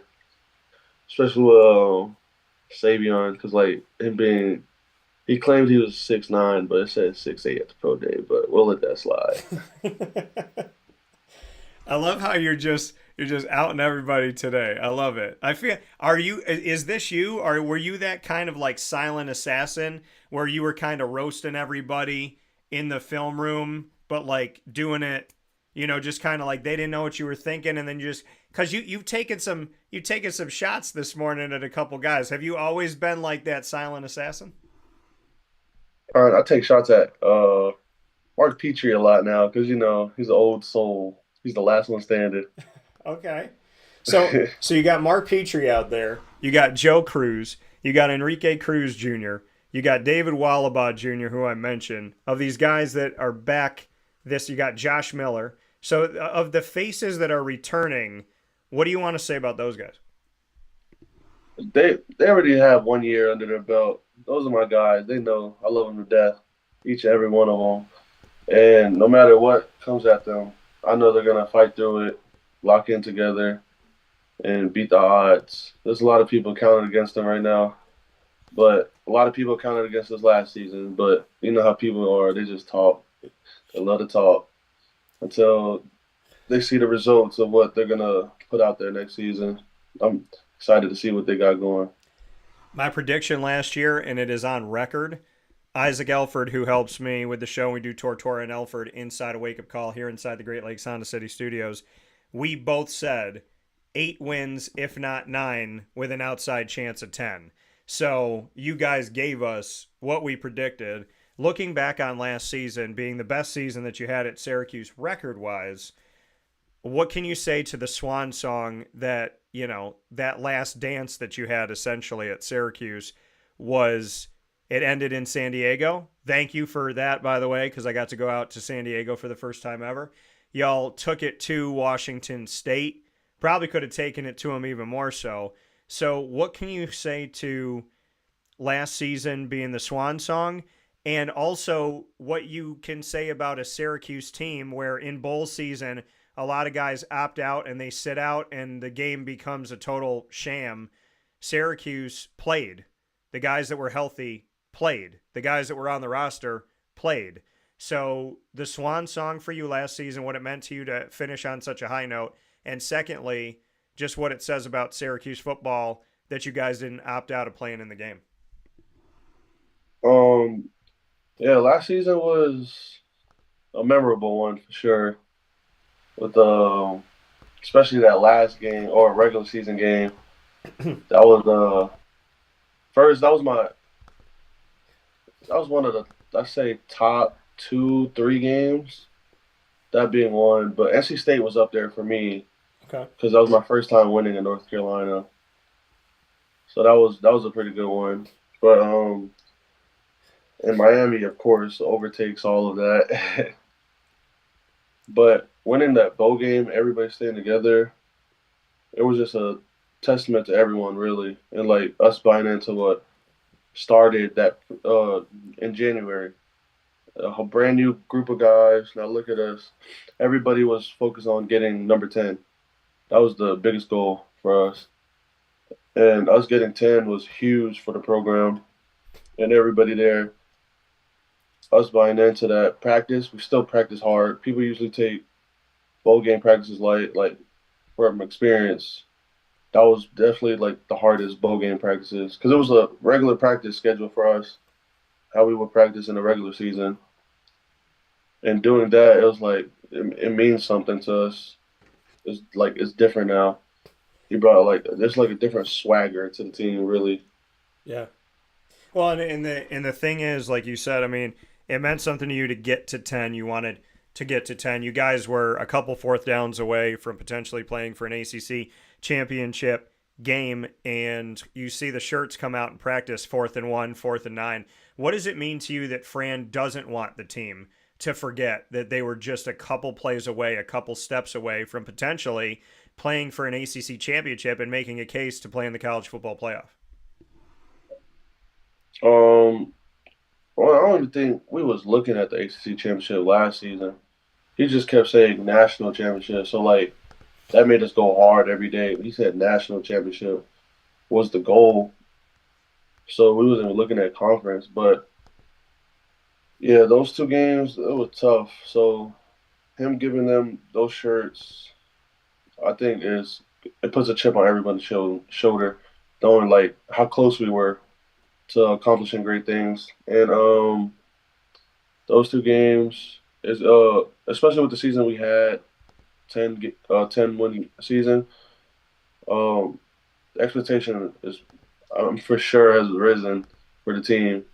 especially with Savion, because like him being he claimed he was 6'9", but it said 6'8" at the pro day. But we'll let that slide. I love how you're just outing everybody today. I love it. I feel is this you, or were you that kind of like silent assassin where you were kind of roasting everybody in the film room, but like doing it, just kind of like they didn't know what you were thinking, and then you just because you've taken some shots this morning at a couple guys. Have you always been like that silent assassin? All right, I take shots at Mark Petrie a lot now because he's an old soul. He's the last one standing. Okay. So you got Mark Petrie out there. You got Joe Cruz. You got Enrique Cruz Jr. You got David Wallabaugh Jr., who I mentioned. Of these guys that are back, you got Josh Miller. So of the faces that are returning, what do you want to say about those guys? They already have 1 year under their belt. Those are my guys. They know I love them to death, each and every one of them. And no matter what comes at them, I know they're gonna fight through it, lock in together, and beat the odds. There's a lot of people counting against them right now, but a lot of people counted against us last season. But you know how people are; they just talk. They love to talk until they see the results of what they're gonna put out there next season. I'm excited to see what they got going. My prediction last year, and it is on record. Isaac Elford, who helps me with the show, we do Tortora and Elford inside a wake up call here inside the Great Lakes Honda City Studios. We both said 8 wins, if not 9, with an outside chance of 10. So you guys gave us what we predicted. Looking back on last season being the best season that you had at Syracuse record wise, what can you say to the swan song that, that last dance that you had essentially at Syracuse was it ended in San Diego? Thank you for that, by the way, because I got to go out to San Diego for the first time ever. Y'all took it to Washington State. Probably could have taken it to them even more so. So what can you say to last season being the swan song? And also what you can say about a Syracuse team where in bowl season, a lot of guys opt out and they sit out and the game becomes a total sham. Syracuse played. The guys that were healthy played. The guys that were on the roster played. So the swan song for you last season, what it meant to you to finish on such a high note. And secondly, just what it says about Syracuse football that you guys didn't opt out of playing in the game. Um, yeah, last season was a memorable one for sure. With especially that last game or regular season game, that was first. That was one of the I say top 2, 3 games. That being one, but NC State was up there for me Okay. because that was my first time winning in North Carolina. So that was a pretty good one. But and Miami, of course, overtakes all of that. But winning that bowl game, everybody staying together, it was just a testament to everyone, really, and like us buying into what started that in January. A brand new group of guys. Now look at us. Everybody was focused on getting number 10. That was the biggest goal for us. And us getting 10 was huge for the program and everybody there. Us buying into that practice, we still practice hard. People usually take bowl game practices light, like from experience. That was definitely like the hardest bowl game practices because it was a regular practice schedule for us, how we would practice in the regular season. And doing that, it was like it means something to us. It's like it's different now. He brought like there's like a different swagger to the team, really. Yeah. Well, and the thing is, like you said, I mean, it meant something to you to get to 10. You wanted to get to 10. You guys were a couple fourth downs away from potentially playing for an ACC championship game, and you see the shirts come out in practice, 4th and 1, 4th and 9. What does it mean to you that Fran doesn't want the team to forget that they were just a couple plays away, a couple steps away from potentially playing for an ACC championship and making a case to play in the college football playoff? Um, well, I don't even think we was looking at the ACC championship last season. He just kept saying national championship, so like that made us go hard every day. He said national championship was the goal, so we wasn't even looking at conference. But yeah, those two games it was tough. So him giving them those shirts, I think is it puts a chip on everybody's shoulder, knowing like how close we were to accomplishing great things. And those two games is especially with the season we had, 10 win season. Um, the expectation is for sure has risen for the team.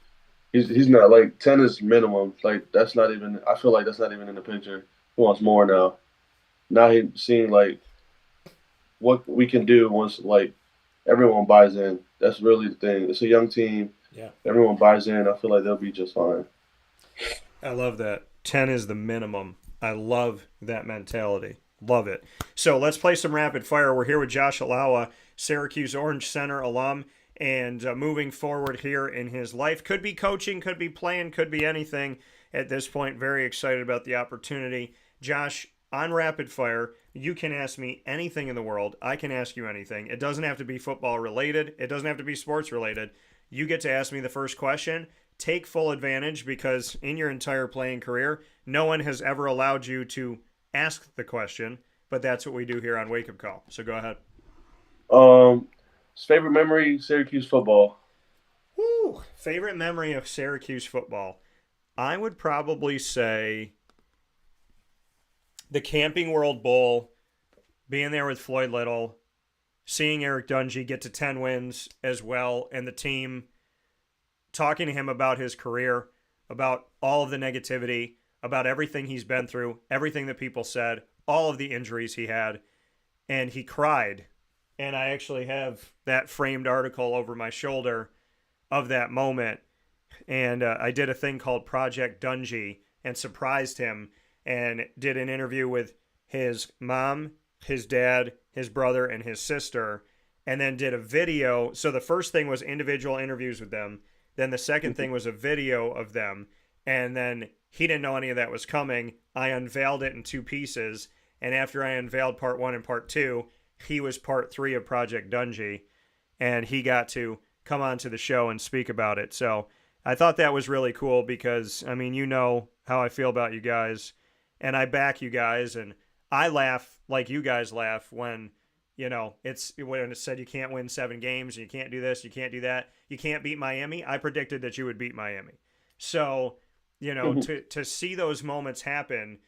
He's not like 10 is minimum. Like that's not even. I feel like that's not even in the picture. He wants more now. Now he's seeing like what we can do once like everyone buys in. That's really the thing. It's a young team. Yeah. Everyone buys in. I feel like they'll be just fine. I love that. 10 is the minimum. I love that mentality. Love it. So let's play some rapid fire. We're here with Josh Ilaoa, Syracuse Orange Center alum, and moving forward here in his life. Could be coaching, could be playing, could be anything at this point. Very excited about the opportunity. Josh, on rapid fire, you can ask me anything in the world. I can ask you anything. It doesn't have to be football related. It doesn't have to be sports related. You get to ask me the first question. Take full advantage because in your entire playing career, no one has ever allowed you to ask the question, but that's what we do here on Wake Up Call. So go ahead. His favorite memory, Syracuse football. Woo! Favorite memory of Syracuse football. I would probably say the Camping World Bowl, being there with Floyd Little, seeing Eric Dungy get to 10 wins as well, and the team talking to him about his career, about all of the negativity, about everything he's been through, everything that people said, all of the injuries he had, and he cried. And I actually have that framed article over my shoulder of that moment. And I did a thing called Project Dungy and surprised him and did an interview with his mom, his dad, his brother, and his sister, and then did a video. So the first thing was individual interviews with them. Then the second thing was a video of them. And then he didn't know any of that was coming. I unveiled it in two pieces. And after I unveiled part one and part two, he was part three of Project Dungy. And he got to come on to the show and speak about it. So I thought that was really cool because, I mean, you know how I feel about you guys. And I back you guys. And I laugh like you guys laugh when, you know, when it said you can't win 7 games and you can't do this, you can't do that, you can't beat Miami. I predicted that you would beat Miami. So, you know, to see those moments happen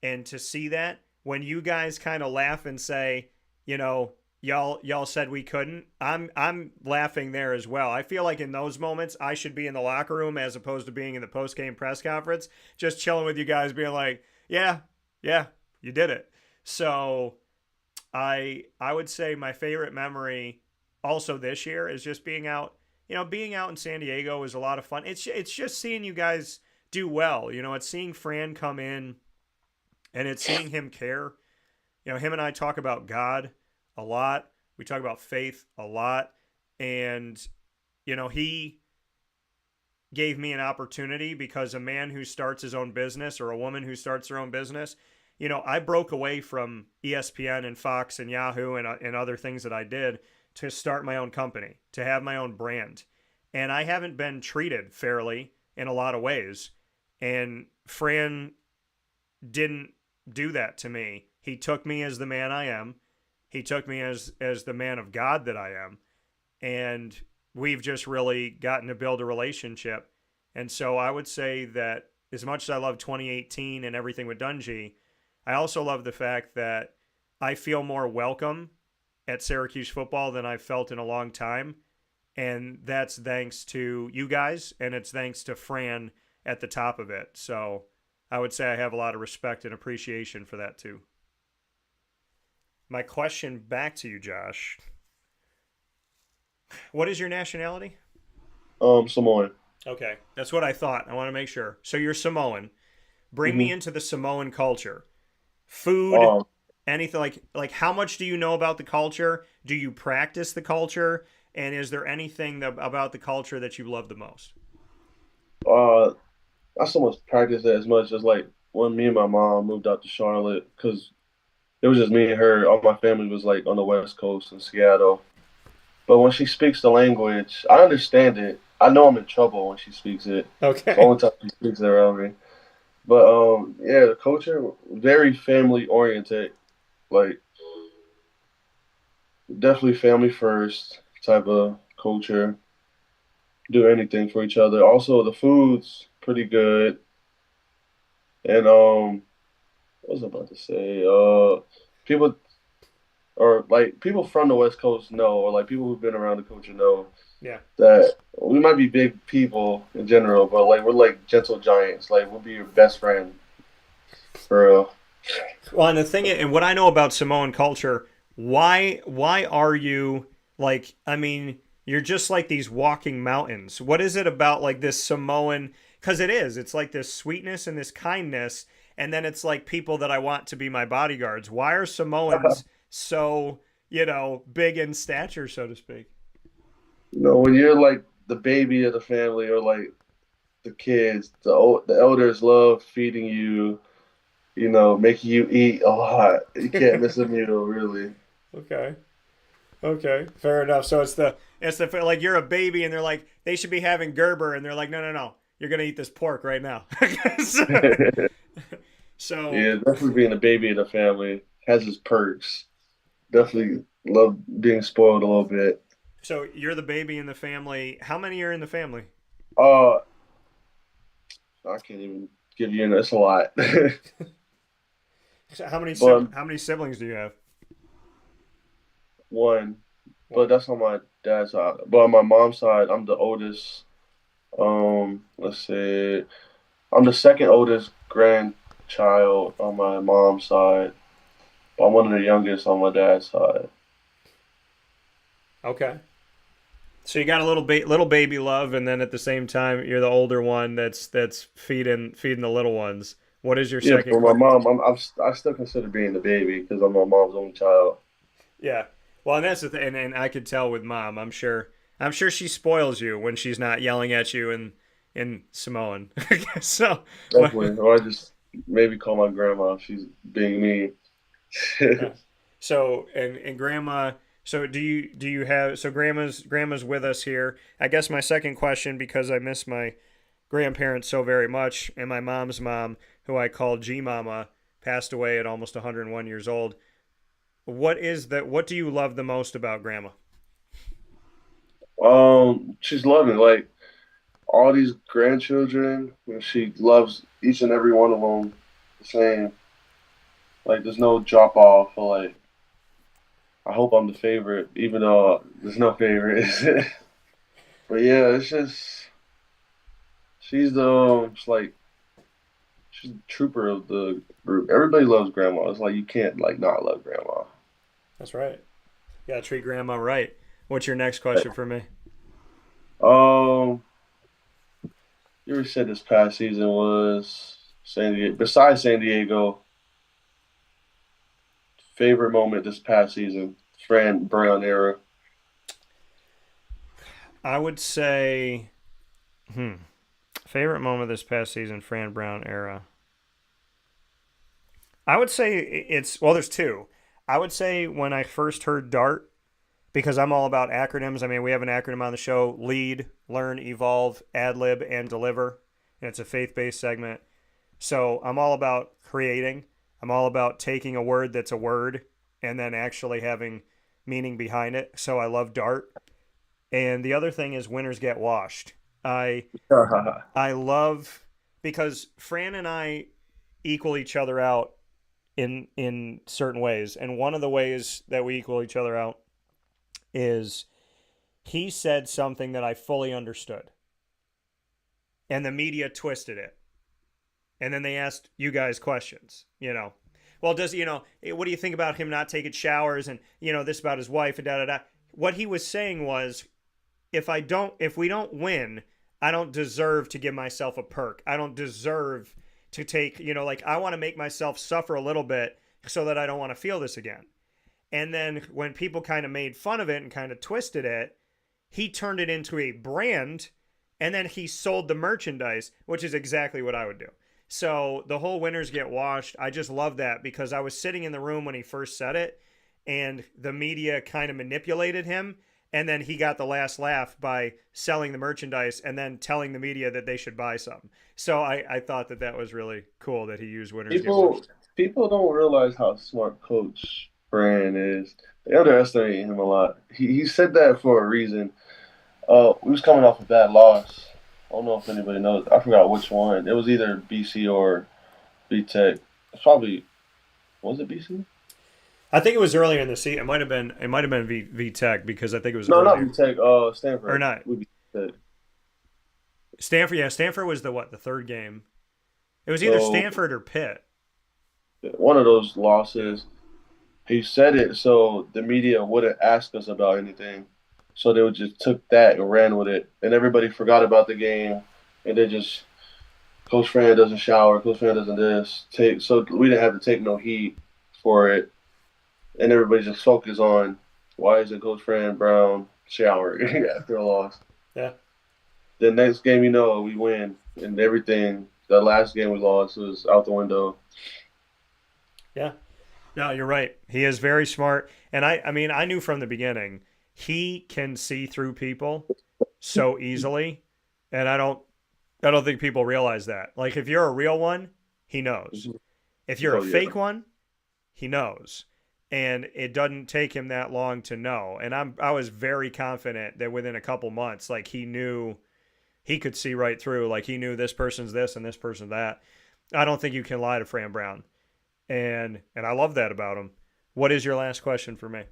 and to see that when you guys kind of laugh and say, you know, y'all said we couldn't, I'm laughing there as well. I feel like in those moments I should be in the locker room as opposed to being in the post-game press conference, just chilling with you guys being like, yeah, you did it. So I would say my favorite memory also this year is just being out. You know, being out in San Diego was a lot of fun. It's just seeing you guys do well. You know, it's seeing Fran come in and it's seeing him care. You know, him and I talk about God a lot. We talk about faith a lot. And, you know, he gave me an opportunity because a man who starts his own business or a woman who starts their own business, you know, I broke away from ESPN and Fox and Yahoo and other things that I did to start my own company, to have my own brand. And I haven't been treated fairly in a lot of ways. And Fran didn't do that to me. He took me as the man I am. He took me as the man of God that I am. And we've just really gotten to build a relationship. And so I would say that as much as I love 2018 and everything with Dungy, I also love the fact that I feel more welcome at Syracuse football than I've felt in a long time. And that's thanks to you guys, and it's thanks to Fran at the top of it. So I would say I have a lot of respect and appreciation for that too. My question back to you, Josh. What is your nationality? Samoan. Okay, that's what I thought. I want to make sure. So you're Samoan. Bring me into the Samoan culture. Food, anything like how much do you know about the culture? Do you practice the culture? And is there anything about the culture that you love the most? Uh, I so much practice it as much as like when me and my mom moved out to Charlotte because it was just me and her. All my family was like on the West Coast in Seattle. But when she speaks the language, I understand it. I know I'm in trouble when she speaks it. It's the Okay. only time she speaks it around me. But yeah, the culture very family oriented. Like definitely family first type of culture. Do anything for each other. Also, the food's pretty good. And what was I about to say? People or like people from the West Coast know, or like people who've been around the culture know Yeah. that we might be big people in general, but like we're like gentle giants. Like we'll be your best friend for real. Well, and the thing, and what I know about Samoan culture, why are you like? I mean, you're just like these walking mountains. What is it about like this Samoan? Because it is. It's like this sweetness and this kindness, and then it's like people that I want to be my bodyguards. Why are Samoans so big in stature, so to speak? When you're like the baby of the family or like the kids, the elders love feeding you. Making you eat a lot. You can't miss a meal, really. Okay. Okay, fair enough. So it's the like you're a baby and they're like they should be having Gerber and they're like no, you're gonna eat this pork right now. so, so Yeah, definitely being a baby in the family has its perks. Definitely love being spoiled a little bit. so you're the baby in the family. How many are in the family? Uh, I can't even give you it's a lot. So how many But how many siblings do you have? one, but One. that's on my dad's side. But on my mom's side, I'm the oldest. Let's see, I'm the second oldest grandchild on my mom's side. But I'm one of the youngest on my dad's side. Okay. So you got a little baby love, and then at the same time you're the older one that's feeding the little ones. What is your Yeah, second for my question? mom, I still consider being the baby because I'm my mom's only child. Yeah. Well, and that's the thing, and I could tell with mom. I'm sure she spoils you when she's not yelling at you in Samoan. so, what? Definitely. Or I just maybe call my grandma. She's being mean. Yeah. So, and grandma. So, do you have? So, grandma's with us here. I guess my second question, because I miss my grandparents so very much, and my mom's mom, who I call G Mama, passed away at almost 101 years old. What is that? What do you love the most about grandma? She's loving like all these grandchildren, and she loves each and every one of them the same. Like there's no drop off. Or like I hope I'm the favorite, even though there's no favorites. But yeah, it's just she's it's like she's the trooper of the group. Everybody loves grandma. It's like you can't like not love grandma. That's right. You gotta treat grandma right. What's your next question for me? Um, you already said this past season was San Diego. Besides San Diego, favorite moment this past season, Fran Brown era. I would say, hmm, favorite moment this past season, Fran Brown era. I would say it's well. There's two. I would say when I first heard Dart, because I'm all about acronyms. I mean, we have an acronym on the show: Lead, Learn, Evolve, Ad Lib, and Deliver. And it's a faith-based segment. So I'm all about creating. I'm all about taking a word that's a word and then actually having meaning behind it. So I love Dart. And the other thing is winners get washed. I I love because Fran and I equal each other out in certain ways. And one of the ways that we equal each other out is he said something that I fully understood. And the media twisted it. And then they asked you guys questions. Well, what do you think about him not taking showers and, this about his wife and da da da. What he was saying was if we don't win, I don't deserve to give myself a perk. I don't deserve to take, like I want to make myself suffer a little bit so that I don't want to feel this again. And then when people kind of made fun of it and kind of twisted it, he turned it into a brand, and then he sold the merchandise, which is exactly what I would do. So the whole winners get washed. I just love that because I was sitting in the room when he first said it, and the media kind of manipulated him. And then he got the last laugh by selling the merchandise and then telling the media that they should buy some. So I thought that was really cool that he used winners get washed. People don't realize how smart Coach Fran is. They underestimate him a lot. He said that for a reason. We was coming off a bad loss. I don't know if anybody knows. I forgot which one. It was either BC or B Tech. It's probably, was it BC? I think it was earlier in the season. It might have been V Tech because I think it was No, earlier. not B Tech. Stanford or not would be Tech. Stanford. Yeah, Stanford was the third game. It was either Stanford or Pitt. One of those losses. He said it so the media wouldn't ask us about anything. So they would just took that and ran with it, and everybody forgot about the game, and they just Coach Fran doesn't shower, Coach Fran doesn't this take. So we didn't have to take no heat for it, and everybody just focused on why isn't Coach Fran Brown shower after a loss. Yeah. The next game, we win, and everything. The last game we lost was out the window. Yeah. No, you're right. He is very smart, and I mean, I knew from the beginning he can see through people so easily, and I don't think people realize that. Like, if you're a real one, he knows. If you're a fake one, he knows. And it doesn't take him that long to know. And I was very confident that within a couple months, like, he knew he could see right through. Like, he knew this person's this and this person's that. I don't think you can lie to Fran Brown. And I love that about him. What is your last question for me?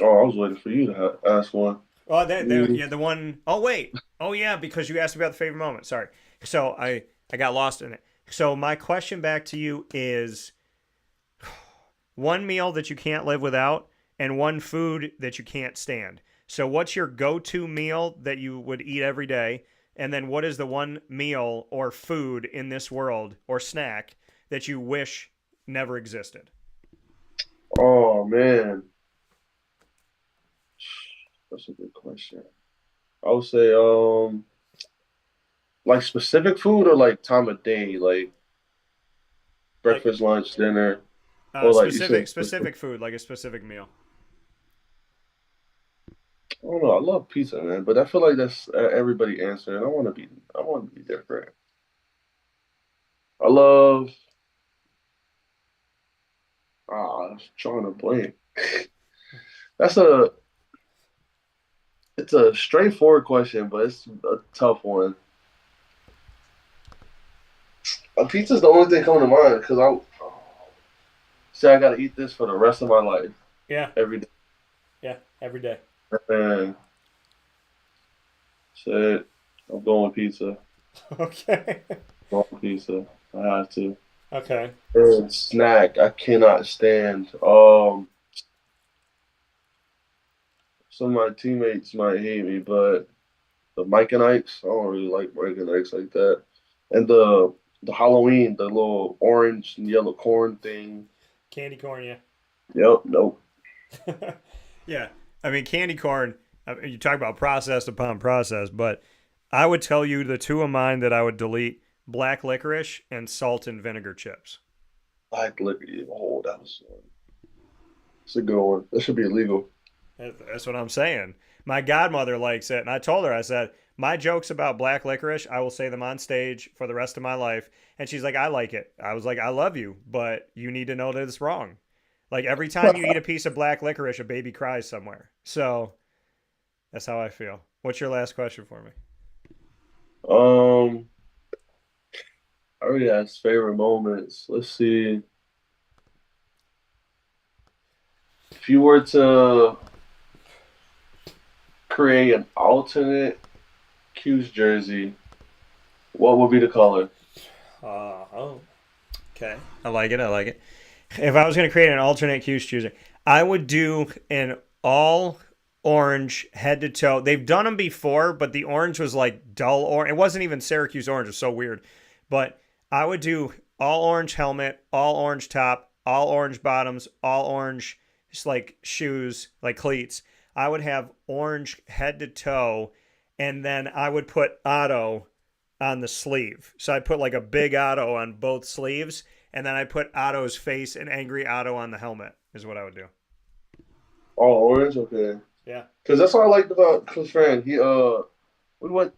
Oh, I was waiting for you to ask one. Oh, the one. Oh, wait. Oh, yeah, because you asked about the favorite moment. Sorry. So I got lost in it. So my question back to you is one meal that you can't live without and one food that you can't stand. So what's your go-to meal that you would eat every day? And then what is the one meal or food in this world or snack that you wish never existed? Oh, man. That's a good question. I would say, like specific food or like time of day, like breakfast, lunch, dinner, or like specific food, like a specific meal. I don't know. I love pizza, man, but I feel like that's everybody answering. I want to be different. I love. I'm trying to blank. That's a. It's a straightforward question, but it's a tough one. Pizza's the only thing coming to mind because I say I gotta eat this for the rest of my life. Yeah. Every day. Yeah, every day. And said I'm going with pizza. Okay. Going with pizza. I have to. Okay. And snack I cannot stand. Some of my teammates might hate me, but the Mike and Ike's, I don't really like Mike and Ike's like that. And the Halloween, the little orange and yellow corn thing. Candy corn, yeah. Yep, nope. Yeah. I mean, candy corn, you talk about processed upon processed, but I would tell you the two of mine that I would delete, black licorice and salt and vinegar chips. Black licorice. Oh, that's a good one. That should be illegal. That's what I'm saying. My godmother likes it, and I told her, I said, my jokes about black licorice, I will say them on stage for the rest of my life. And she's like, I like it. I was like, I love you, but you need to know that it's wrong. Like, every time you eat a piece of black licorice, a baby cries somewhere. So that's how I feel. What's your last question for me? I already asked favorite moments. Let's see. If you were to create an alternate Q's jersey, what would be the color? Okay. I like it. I like it. If I was going to create an alternate Q's jersey, I would do an all orange head to toe. They've done them before, but the orange was like dull orange. It wasn't even Syracuse orange. It was so weird. But I would do all orange helmet, all orange top, all orange bottoms, all orange like shoes, like cleats. I would have orange head to toe, and then I would put Otto on the sleeve. So I'd put like a big Otto on both sleeves, and then I'd put Otto's face and angry Otto on the helmet is what I would do. All orange, okay. Yeah. Because that's what I liked about Chris Fran. We went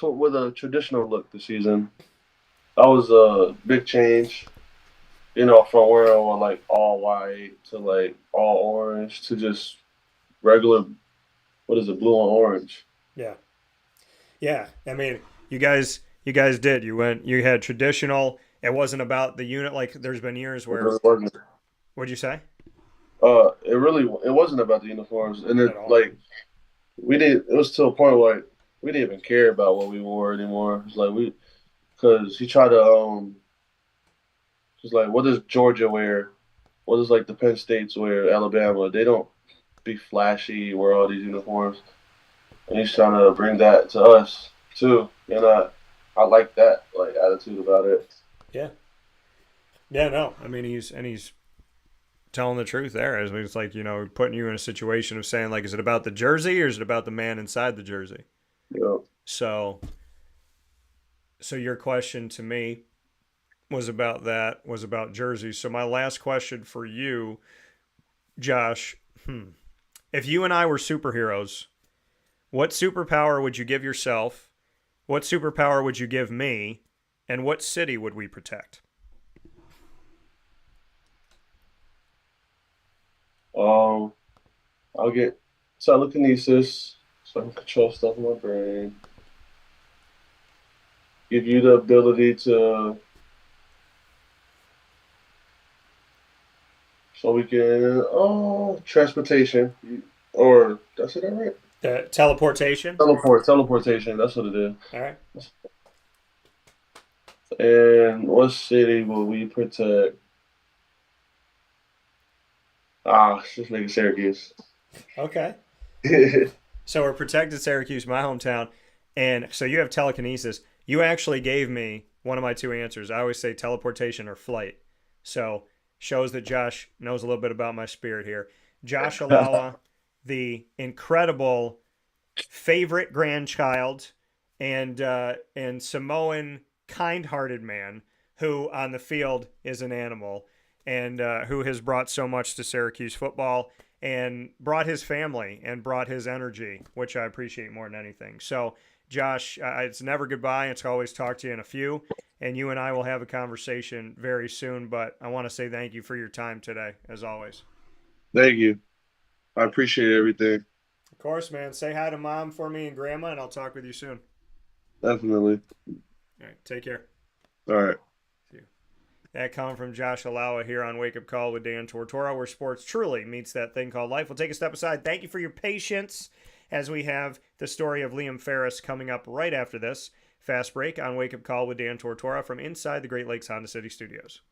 with a traditional look this season. That was a big change, from wearing like all white to like all orange to just regular, blue and orange. Yeah. Yeah. I mean, you guys did. You had traditional. It wasn't about the unit. Like there's been years where. It wasn't. What'd you say? It wasn't about the uniforms, and it was to a point where we didn't even care about what we wore anymore. It's like because he tried to just like, what does Georgia wear? What does like the Penn States wear? Alabama? They don't be flashy, wear all these uniforms, and he's trying to bring that to us too. And I like that like attitude about it. Yeah. Yeah. No, I mean he's telling the truth there. It's like, putting you in a situation of saying, like, is it about the jersey or is it about the man inside the jersey? Yeah. So your question to me was about jerseys. So my last question for you, Josh, if you and I were superheroes, what superpower would you give yourself? What superpower would you give me? And what city would we protect? I'll get telekinesis so I can control stuff in my brain. Give you the ability to, so we can, transportation. Or, did I say that right? Teleportation? Teleportation, that's what it is. All right. And what city will we protect? Just make it Syracuse. Okay. So we're protected Syracuse, my hometown. And so you have telekinesis. You actually gave me one of my two answers. I always say teleportation or flight. So shows that Josh knows a little bit about my spirit here. Josh Ilaoa, the incredible favorite grandchild and Samoan kind-hearted man who on the field is an animal. And who has brought so much to Syracuse football and brought his family and brought his energy, which I appreciate more than anything. So, Josh, it's never goodbye. It's always talk to you in a few. And you and I will have a conversation very soon. But I want to say thank you for your time today, as always. Thank you. I appreciate everything. Of course, man. Say hi to Mom for me and Grandma, and I'll talk with you soon. Definitely. All right. Take care. All right. That comment from Josh Ilaoa here on Wake Up Call with Dan Tortora, where sports truly meets that thing called life. We'll take a step aside. Thank you for your patience as we have the story of Liam Ferris coming up right after this. Fast break on Wake Up Call with Dan Tortora from inside the Great Lakes Honda City Studios.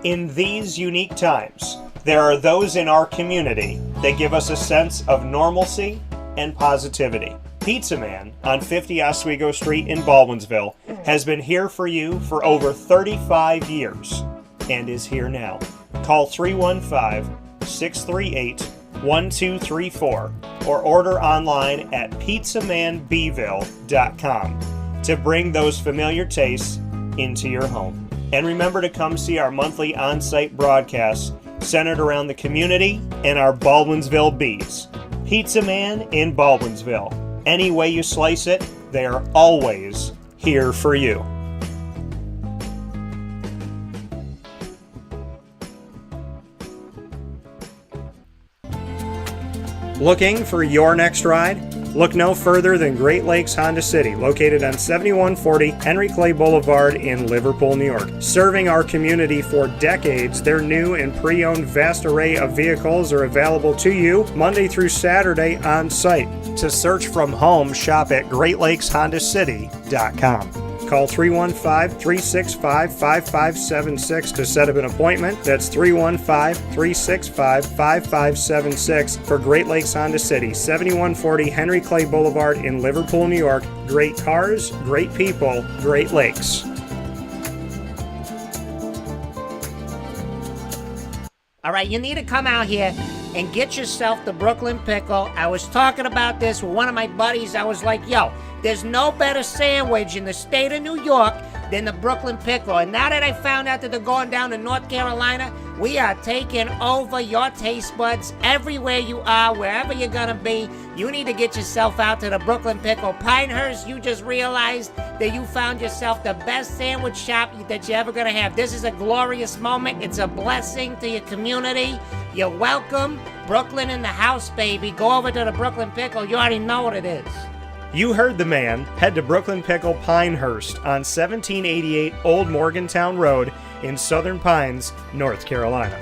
In these unique times, there are those in our community that give us a sense of normalcy and positivity. Pizza Man on 50 Oswego Street in Baldwinsville has been here for you for over 35 years and is here now. Call 315-638-1234 or order online at pizzamanbville.com to bring those familiar tastes into your home. And remember to come see our monthly on-site broadcasts centered around the community and our Baldwinsville Bees. Pizza Man in Baldwinsville. Any way you slice it, they are always here for you. Looking for your next ride? Look no further than Great Lakes Honda City, located on 7140 Henry Clay Boulevard in Liverpool, New York. Serving our community for decades, their new and pre-owned vast array of vehicles are available to you Monday through Saturday on site. To search from home, shop at GreatLakesHondaCity.com. Call 315-365-5576 to set up an appointment. That's 315-365-5576 for Great Lakes Honda City, 7140 Henry Clay Boulevard in Liverpool, New York. Great cars, great people, Great Lakes. All right, you need to come out here and get yourself the Brooklyn Pickle. I was talking about this with one of my buddies. I was like, yo, there's no better sandwich in the state of New York than the Brooklyn Pickle. And now that I found out that they're going down to North Carolina, we are taking over your taste buds everywhere you are, wherever you're going to be. You need to get yourself out to the Brooklyn Pickle. Pinehurst, you just realized that you found yourself the best sandwich shop that you're ever going to have. This is a glorious moment. It's a blessing to your community. You're welcome. Brooklyn in the house, baby. Go over to the Brooklyn Pickle. You already know what it is. You heard the man. Head to Brooklyn Pickle Pinehurst on 1788 Old Morgantown Road in Southern Pines, North Carolina.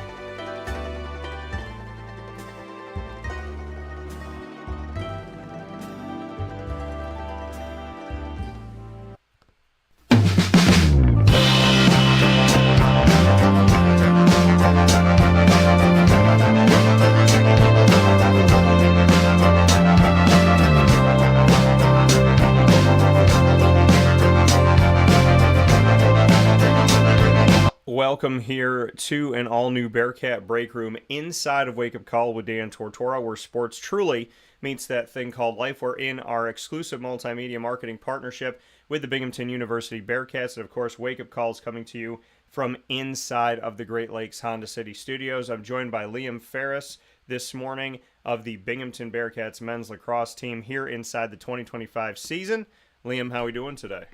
Welcome here to an all-new Bearcat Breakroom inside of Wake Up Call with Dan Tortora, where sports truly meets that thing called life. We're in our exclusive multimedia marketing partnership with the Binghamton University Bearcats, and of course, Wake Up Call is coming to you from inside of the Great Lakes Honda City Studios. I'm joined by Liam Ferris this morning of the Binghamton Bearcats men's lacrosse team here inside the 2025 season. Liam, how are we doing today?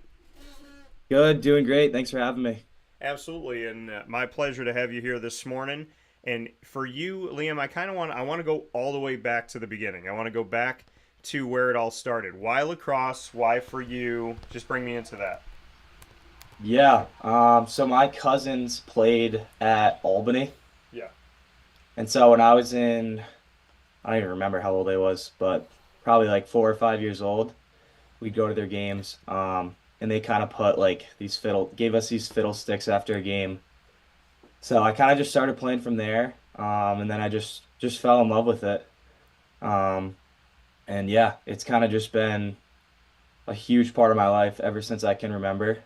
Good, doing great. Thanks for having me. Absolutely, and my pleasure to have you here this morning. And for you, Liam, I want to go all the way back to the beginning. I want to go back to where it all started. Why lacrosse? Why for you? Just bring me into that. Yeah, so my cousins played at Albany. Yeah. And so when I was I don't even remember how old I was, but probably like 4 or 5 years old, we'd go to their games. And they kind of put gave us these fiddlesticks after a game. So I kind of just started playing from there. And then I just fell in love with it. And yeah, it's kind of just been a huge part of my life ever since I can remember.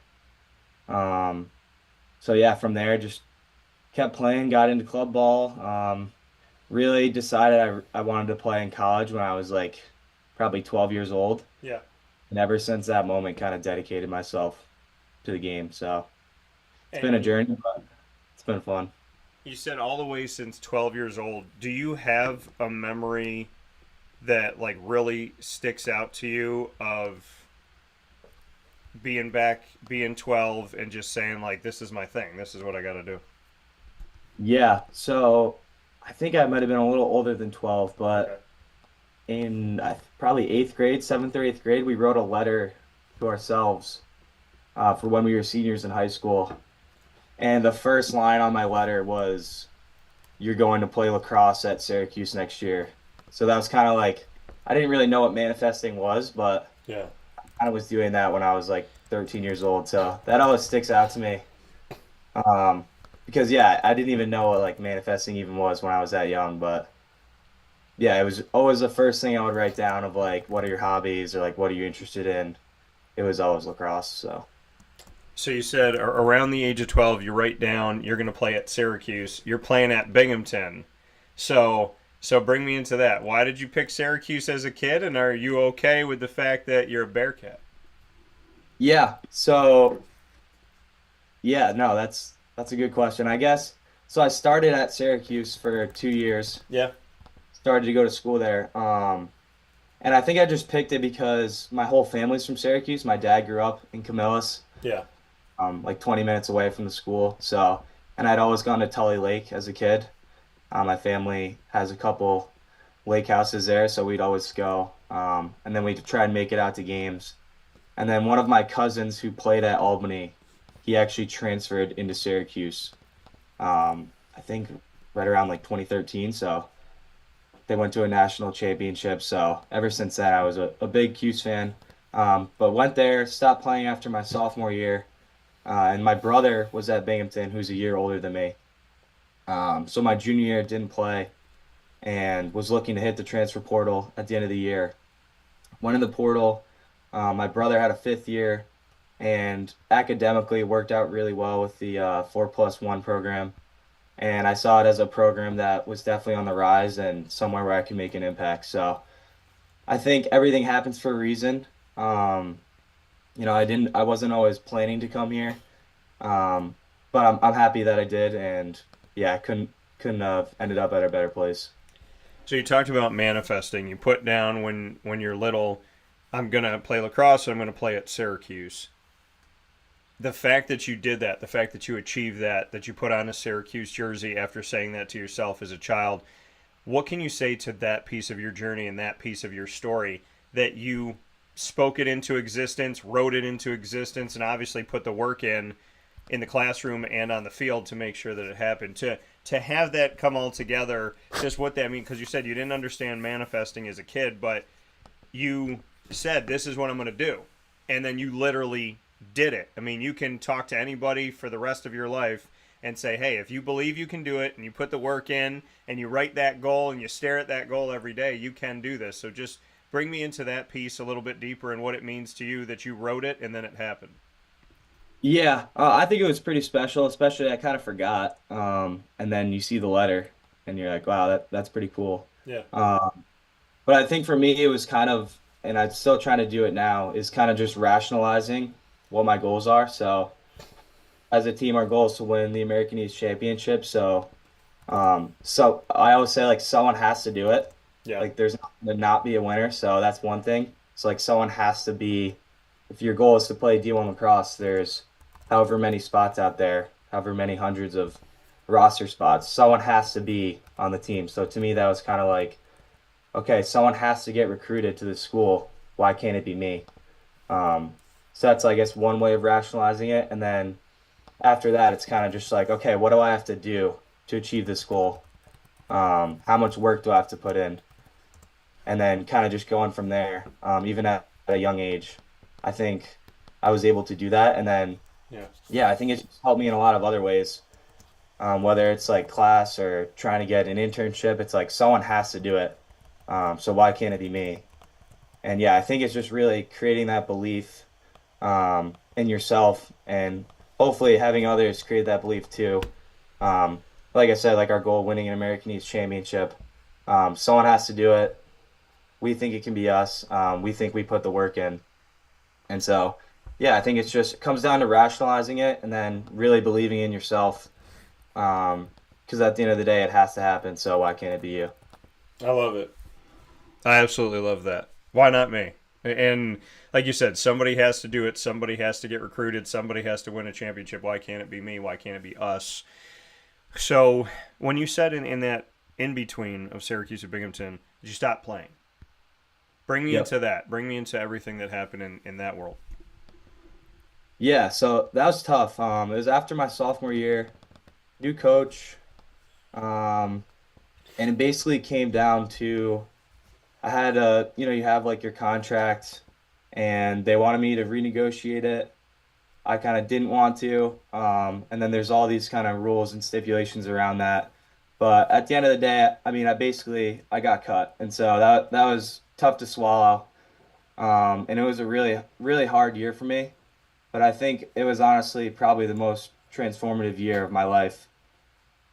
So yeah, from there, just kept playing, got into club ball. Really decided I wanted to play in college when I was like probably 12 years old. Yeah. And ever since that moment, kind of dedicated myself to the game. So it's been a journey, but it's been fun. You said all the way since 12 years old. Do you have a memory that like really sticks out to you of being 12 and just saying like, this is my thing. This is what I got to do? Yeah. So I think I might have been a little older than 12, but Okay. in probably 8th grade, 7th or 8th grade, we wrote a letter to ourselves for when we were seniors in high school. And the first line on my letter was, "You're going to play lacrosse at Syracuse next year." So that was kind of like, I didn't really know what manifesting was, but Yeah. I kind of was doing that when I was like 13 years old. So that always sticks out to me. Because yeah, I didn't even know what like manifesting even was when I was that young, but yeah, it was always the first thing I would write down of like, what are your hobbies or like, what are you interested in? It was always lacrosse. So you said around the age of 12, you write down you're going to play at Syracuse. You're playing at Binghamton. So bring me into that. Why did you pick Syracuse as a kid, and are you okay with the fact that you're a Bearcat? Yeah. So yeah, no, that's a good question, I guess. So I started at Syracuse for 2 years. Yeah. Started to go to school there. And I think I just picked it because my whole family's from Syracuse. My dad grew up in Camillus, Yeah. like 20 minutes away from the school. So, and I'd always gone to Tully Lake as a kid. My family has a couple lake houses there, so we'd always go. And then we'd try and make it out to games. And then one of my cousins who played at Albany, he actually transferred into Syracuse, I think right around like 2013. So they went to a national championship. So ever since then, I was a big Cuse fan. But went there, stopped playing after my sophomore year. And my brother was at Binghamton, who's a year older than me. So my junior year didn't play and was looking to hit the transfer portal at the end of the year. Went in the portal. My brother had a 5th year and academically worked out really well with the 4+1 program. And I saw it as a program that was definitely on the rise and somewhere where I could make an impact. So I think everything happens for a reason. Um, I wasn't always planning to come here, um, but I'm happy that I did, and yeah, I couldn't have ended up at a better place. So you talked about manifesting. You put down when you're little, I'm gonna play lacrosse. I'm gonna play at Syracuse. The fact that you did that, the fact that you achieved that, that you put on a Syracuse jersey after saying that to yourself as a child, what can you say to that piece of your journey and that piece of your story that you spoke it into existence, wrote it into existence, and obviously put the work in the classroom and on the field to make sure that it happened? To have that come all together, just what that means, because you said you didn't understand manifesting as a kid, but you said, this is what I'm going to do. And then you literally did it. I mean, you can talk to anybody for the rest of your life and say, hey, if you believe you can do it and you put the work in and you write that goal and you stare at that goal every day, you can do this. So just bring me into that piece a little bit deeper and what it means to you that you wrote it and then it happened. Yeah, I think it was pretty special, especially I kind of forgot. And then you see the letter and you're like, wow, that's pretty cool. Yeah. But I think for me, it was kind of, and I'm still trying to do it now, is kind of just rationalizing what my goals are. So as a team, our goal is to win the American East Championship. So I always say like someone has to do it. Yeah. Like there's not to not be a winner. So that's one thing. So like someone has to be, if your goal is to play D1 lacrosse, there's however many spots out there, however many hundreds of roster spots, someone has to be on the team. So to me, that was kind of like, okay, someone has to get recruited to the school. Why can't it be me? So that's, I guess, one way of rationalizing it. And then after that, it's kind of just like, okay, what do I have to do to achieve this goal? How much work do I have to put in? And then kind of just going from there. Even at a young age, I think I was able to do that. And then, yeah, I think it's helped me in a lot of other ways. Whether it's like class or trying to get an internship, it's like someone has to do it. So why can't it be me? And yeah, I think it's just really creating that belief in yourself and hopefully having others create that belief too. Like I said, like our goal, winning an American East Championship. Someone has to do it. We think it can be us. We think we put the work in. And so, yeah, I think it comes down to rationalizing it and then really believing in yourself. Because at the end of the day, it has to happen. So why can't it be you? I love it. I absolutely love that. Why not me? And like you said, somebody has to do it. Somebody has to get recruited. Somebody has to win a championship. Why can't it be me? Why can't it be us? So when you said in that in-between of Syracuse and Binghamton, did you stop playing? Bring me into that. Bring me into everything that happened in that world. Yeah, so that was tough. It was after my sophomore year, new coach, and it basically came down to I had you have like your contract, and they wanted me to renegotiate it. I kind of didn't want to, and then there's all these kind of rules and stipulations around that. But at the end of the day, I mean, I got cut, and so that was tough to swallow. And it was a really really hard year for me, but I think it was honestly probably the most transformative year of my life.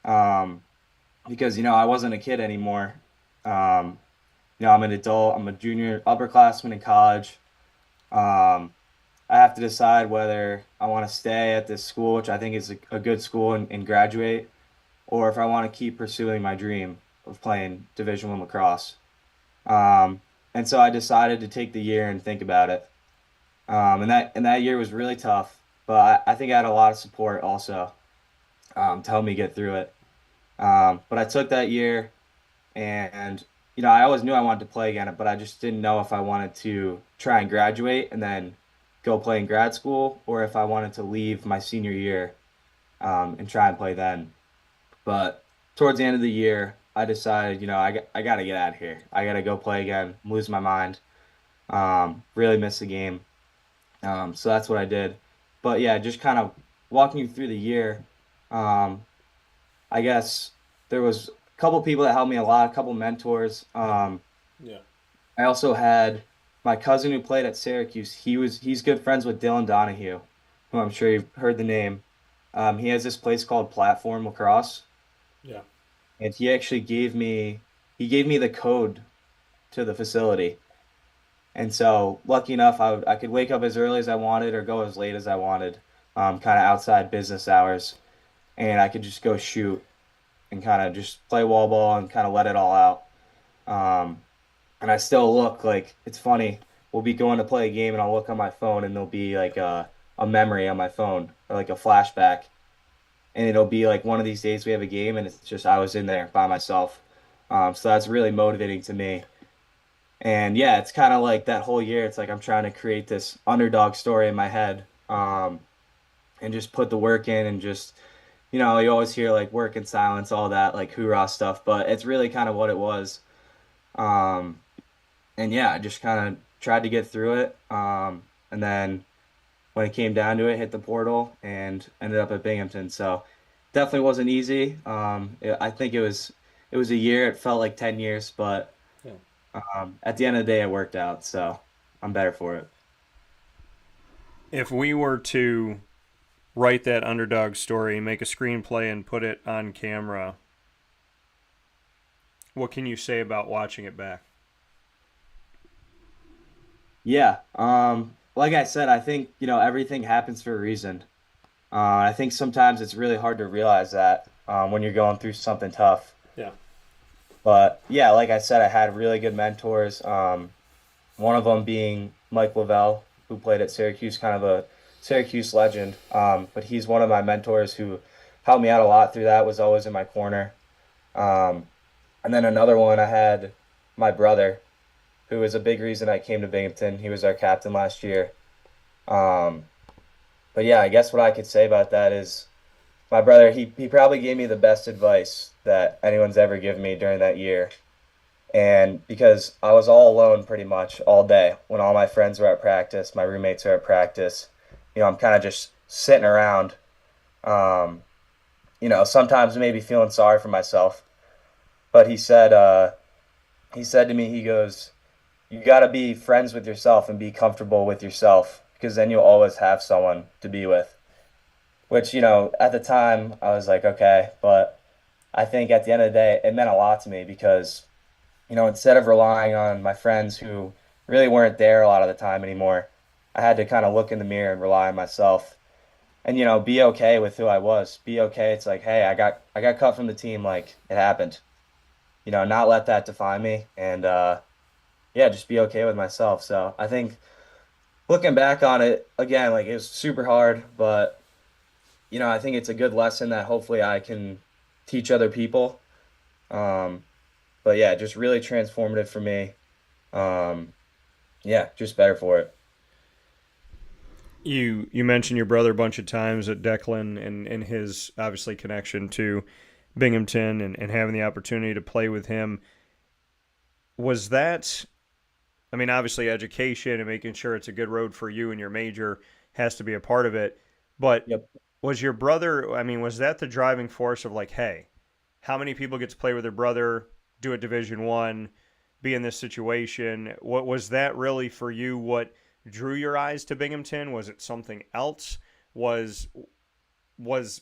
Um, because I wasn't a kid anymore. I'm an adult. I'm a junior upperclassman in college. Um, I have to decide whether I want to stay at this school, which I think is a good school, and graduate, or if I want to keep pursuing my dream of playing Division I lacrosse. And so I decided to take the year and think about it. And that year was really tough, but I think I had a lot of support also to help me get through it. But I took that year, and I always knew I wanted to play again, but I just didn't know if I wanted to try and graduate and then go play in grad school, or if I wanted to leave my senior year and try and play then. But towards the end of the year, I decided, I got to get out of here. I got to go play again. I'm losing my mind. Really missed the game. So that's what I did. But yeah, just kind of walking you through the year. Um, I guess there was a couple people that helped me a lot, a couple mentors. Yeah. I also had my cousin who played at Syracuse. He's good friends with Dylan Donahue, who I'm sure you've heard the name. He has this place called Platform Lacrosse, Yeah. and he gave me the code to the facility. And so, lucky enough, I could wake up as early as I wanted or go as late as I wanted, kind of outside business hours, and I could just go shoot and kind of just play wall ball and kind of let it all out. Um, and I still look like it's funny. We'll be going to play a game, and I'll look on my phone, and there'll be like a memory on my phone or like a flashback, and it'll be like one of these days we have a game, and it's just I was in there by myself. So that's really motivating to me. And yeah, it's kind of like that whole year. It's like I'm trying to create this underdog story in my head, and just put the work in and just, you always hear like work in silence, all that like hoorah stuff, but it's really kind of what it was. Um, and yeah, I just kind of tried to get through it. And then when it came down to it, hit the portal and ended up at Binghamton. So definitely wasn't easy. I think it was a year. It felt like 10 years, but Yeah. at the end of the day, it worked out. So I'm better for it. If we were to write that underdog story, make a screenplay, and put it on camera, what can you say about watching it back? Yeah. Like I said, I think, everything happens for a reason. I think sometimes it's really hard to realize that when you're going through something tough. Yeah. But yeah, like I said, I had really good mentors. One of them being Mike Lavelle, who played at Syracuse, kind of a Syracuse legend. But he's one of my mentors who helped me out a lot through that, was always in my corner. Um, and then another one, I had my brother, who was a big reason I came to Binghamton. He was our captain last year. Um, but yeah, I guess what I could say about that is my brother, he probably gave me the best advice that anyone's ever given me during that year. And because I was all alone pretty much all day when all my friends were at practice, my roommates are at practice, I'm kind of just sitting around, um, sometimes maybe feeling sorry for myself. But he said to me, he goes, you got to be friends with yourself and be comfortable with yourself because then you'll always have someone to be with. Which, at the time I was like, okay, but I think at the end of the day, it meant a lot to me because, instead of relying on my friends who really weren't there a lot of the time anymore, I had to kind of look in the mirror and rely on myself and, be okay with who I was. Be okay. It's like, hey, I got cut from the team. Like it happened, not let that define me. And, yeah, just be okay with myself. So I think looking back on it again, like it was super hard, but I think it's a good lesson that hopefully I can teach other people. Um, but yeah, just really transformative for me. Um, yeah, just better for it. You mentioned your brother a bunch of times at Declan and his obviously connection to Binghamton and having the opportunity to play with him. Was that, I mean, obviously education and making sure it's a good road for you and your major has to be a part of it, but Yep. was your brother, I mean, was that the driving force of like, hey, how many people get to play with their brother, do a Division One, be in this situation? What was that really for you? What drew your eyes to Binghamton? Was it something else? Was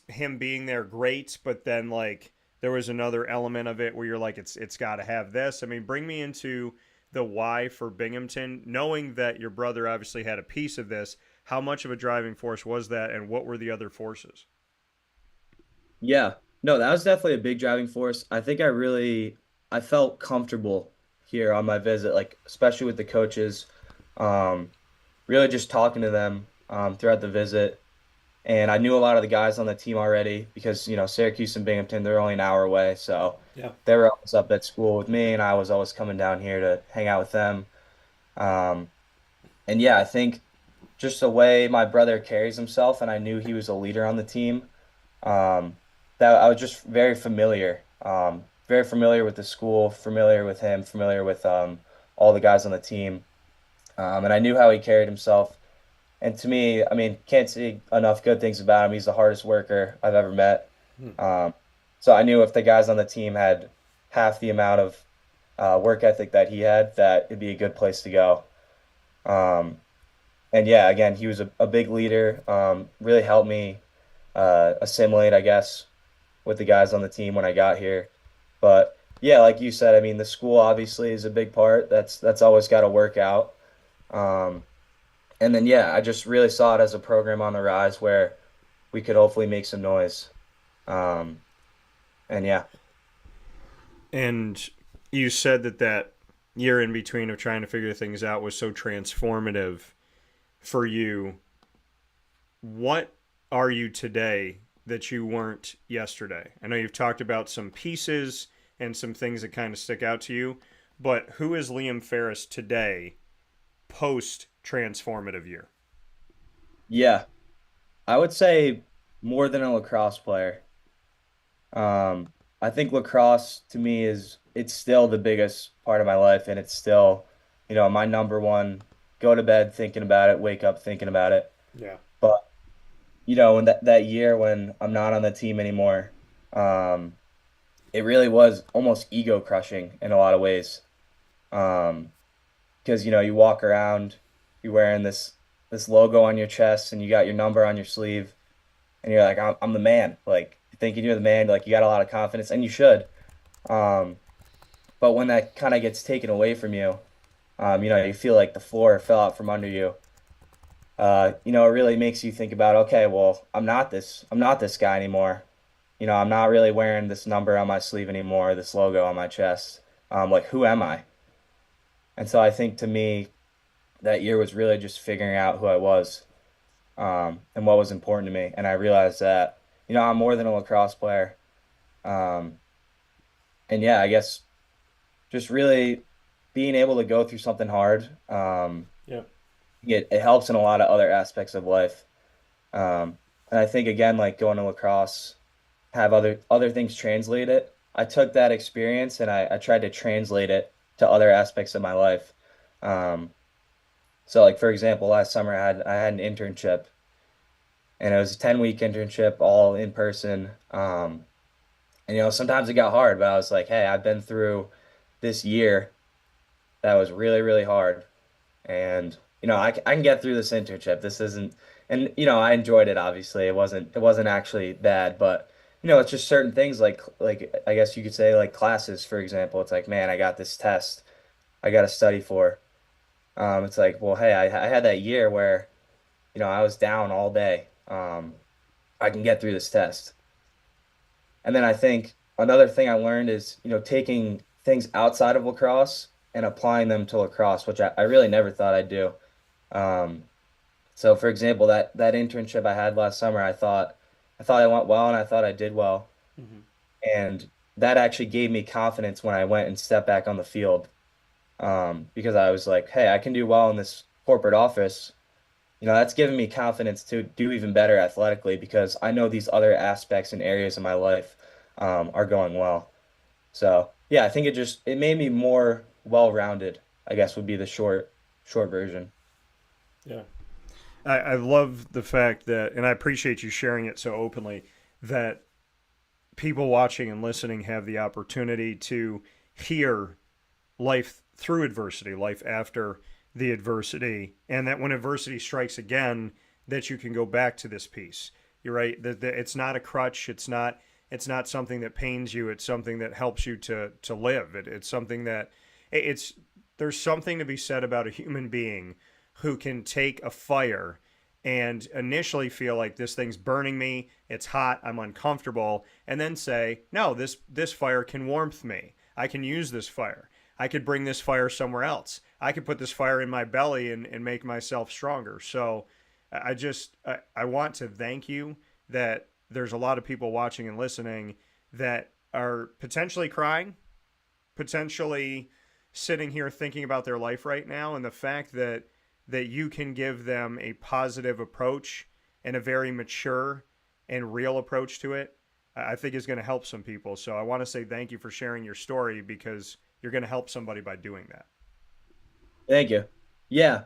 him being there great, but then like there was another element of it where you're like, it's got to have this. I mean, bring me into the why for Binghamton, knowing that your brother obviously had a piece of this. How much of a driving force was that, and what were the other forces? Yeah. No, that was definitely a big driving force. I felt comfortable here on my visit, like especially with the coaches. Um, Really just talking to them throughout the visit. And I knew a lot of the guys on the team already because, Syracuse and Binghamton, they're only an hour away. So Yeah. they were always up at school with me, and I was always coming down here to hang out with them. Um, and yeah, I think just the way my brother carries himself, and I knew he was a leader on the team, um, that I was just very familiar with the school, familiar with him, familiar with all the guys on the team. And I knew how he carried himself. And to me, I mean, can't say enough good things about him. He's the hardest worker I've ever met. Um, so I knew if the guys on the team had half the amount of work ethic that he had, that it'd be a good place to go. Um, and yeah, again, he was a big leader. Really helped me assimilate, I guess, with the guys on the team when I got here. But yeah, like you said, I mean, the school obviously is a big part. That's always got to work out. Um, and then yeah, I just really saw it as a program on the rise where we could hopefully make some noise. Um, and yeah, And you said that year in between of trying to figure things out was so transformative for you. What are you today that you weren't yesterday? I know you've talked about some pieces and some things that kind of stick out to you, but who is Liam Ferris today post transformative year? yeah, I would say more than a lacrosse player. I think lacrosse to me is it's still the biggest part of my life, and it's still, my number one. Go to bed thinking about it, wake up thinking about it. Yeah. But in that year when I'm not on the team anymore, um, it really was almost ego crushing in a lot of ways. Um, because you walk around, you're wearing this logo on your chest, and you got your number on your sleeve, and you're like, I'm the man. Like thinking you're the man, like you got a lot of confidence, and you should. Um, but when that kind of gets taken away from you, you feel like the floor fell out from under you. It really makes you think about, okay, well, I'm not this guy anymore. I'm not really wearing this number on my sleeve anymore, this logo on my chest. Like, who am I? And so I think to me, that year was really just figuring out who I was, and what was important to me. And I realized that, I'm more than a lacrosse player. Um, and yeah, I guess just really being able to go through something hard, Yeah. it helps in a lot of other aspects of life. And I think again, like going to lacrosse, have other things translate it. I took that experience and I tried to translate it to other aspects of my life. Um, so like for example, last summer I had an internship, and it was a 10-week internship all in person. And sometimes it got hard, but I was like, hey, I've been through this year that was really, really hard. And I can get through this internship. This isn't, and I enjoyed it. Obviously, it wasn't actually bad, but it's just certain things like I guess you could say like classes, for example. It's like, man, I got this test I got to study for. It's like, well, hey, I had that year where I was down all day. I can get through this test. And then I think another thing I learned is taking things outside of lacrosse and applying them to lacrosse, which I really never thought I'd do. Um, so for example, that internship I had last summer, I thought I went well and I thought I did well. Hmm. And that actually gave me confidence when I went and stepped back on the field. Because I was like, hey, I can do well in this corporate office. That's given me confidence to do even better athletically because I know these other aspects and areas of my life are going well. So yeah, I think it made me more well-rounded, I guess would be the short version. Yeah. I love the fact that, and I appreciate you sharing it so openly, that people watching and listening have the opportunity to hear life through adversity, life after the adversity, and that when adversity strikes again, that you can go back to this piece. You're right. That it's not a crutch. It's not something that pains you. It's something that helps you to live. It's something that it's there's something to be said about a human being who can take a fire and initially feel like this thing's burning me, it's hot, I'm uncomfortable, and then say, no, this fire can warmth me. I can use this fire. I could bring this fire somewhere else. I could put this fire in my belly and make myself stronger. So I want to thank you that there's a lot of people watching and listening that are potentially crying, potentially sitting here thinking about their life right now, and the fact that you can give them a positive approach and a very mature and real approach to it, I think is going to help some people. So I want to say thank you for sharing your story because you're going to help somebody by doing that. Thank you. Yeah,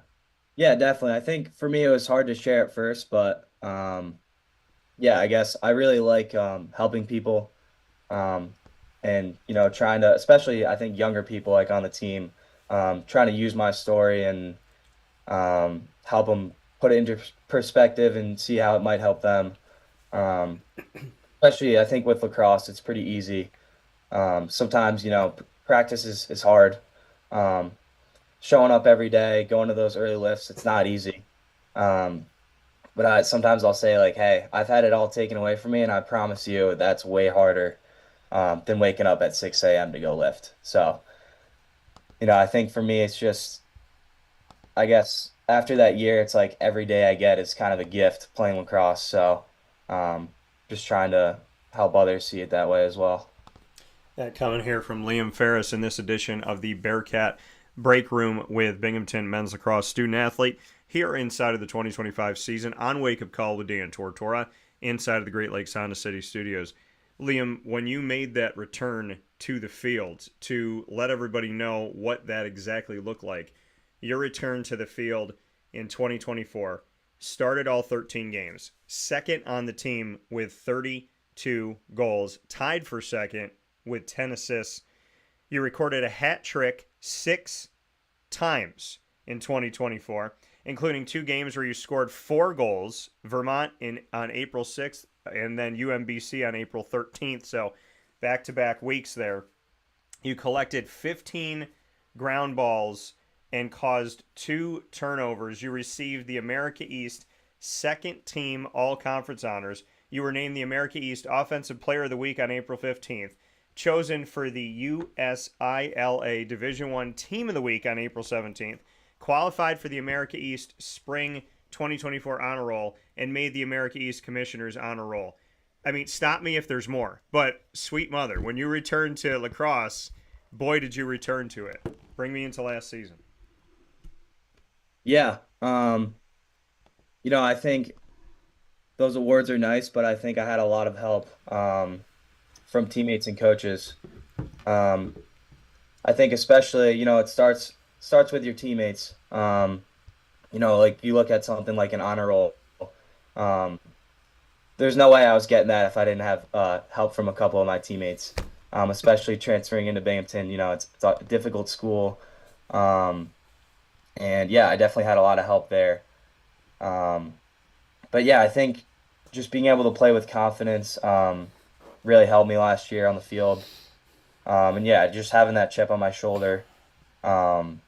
yeah, definitely. I think for me it was hard to share at first, but yeah, I guess I really like helping people, um, and trying to, especially I think younger people like on the team, trying to use my story and help them put it into perspective and see how it might help them. Um, Especially I think with lacrosse, it's pretty easy. Sometimes practice is hard. Um, Showing up every day, going to those early lifts, it's not easy. Um, but sometimes I'll say like, "Hey, I've had it all taken away from me, and I promise you that's way harder than waking up at 6 a.m. to go lift." So, I think for me, it's just, I guess after that year, it's like every day I get is kind of a gift playing lacrosse. So, um, just trying to help others see it that way as well. That coming here from Liam Ferris in this edition of the Bearcat Breakroom with Binghamton men's lacrosse student athlete here inside of the 2025 season on Wake Up Call with Dan Tortora inside of the Great Lakes Honda City Studios. Liam, when you made that return to the field to let everybody know what that exactly looked like, your return to the field in 2024 started all 13 games, second on the team with 32 goals, tied for second with 10 assists. You recorded a hat trick 6 times in 2024, including 2 games where you scored 4 goals, Vermont on April 6th and then UMBC on April 13th. So back-to-back weeks there. You collected 15 ground balls and caused 2 turnovers. You received the America East second team all-conference honors. You were named the America East Offensive Player of the Week on April 15th. Chosen for the USILA Division I Team of the Week on April 17th, qualified for the America East Spring 2024 Honor Roll, and made the America East Commissioners Honor Roll. I mean, stop me if there's more, but sweet mother, when you returned to lacrosse, boy, did you return to it. Bring me into last season. Yeah. I think those awards are nice, but I think I had a lot of help from teammates and coaches. Um, I think especially, it starts with your teammates. Like you look at something like an honor roll. Um, there's no way I was getting that if I didn't have help from a couple of my teammates. Especially transferring into Binghamton. It's a difficult school. Um, and yeah, I definitely had a lot of help there. Um, but yeah, I think just being able to play with confidence really helped me last year on the field. And yeah, just having that chip on my shoulder, um,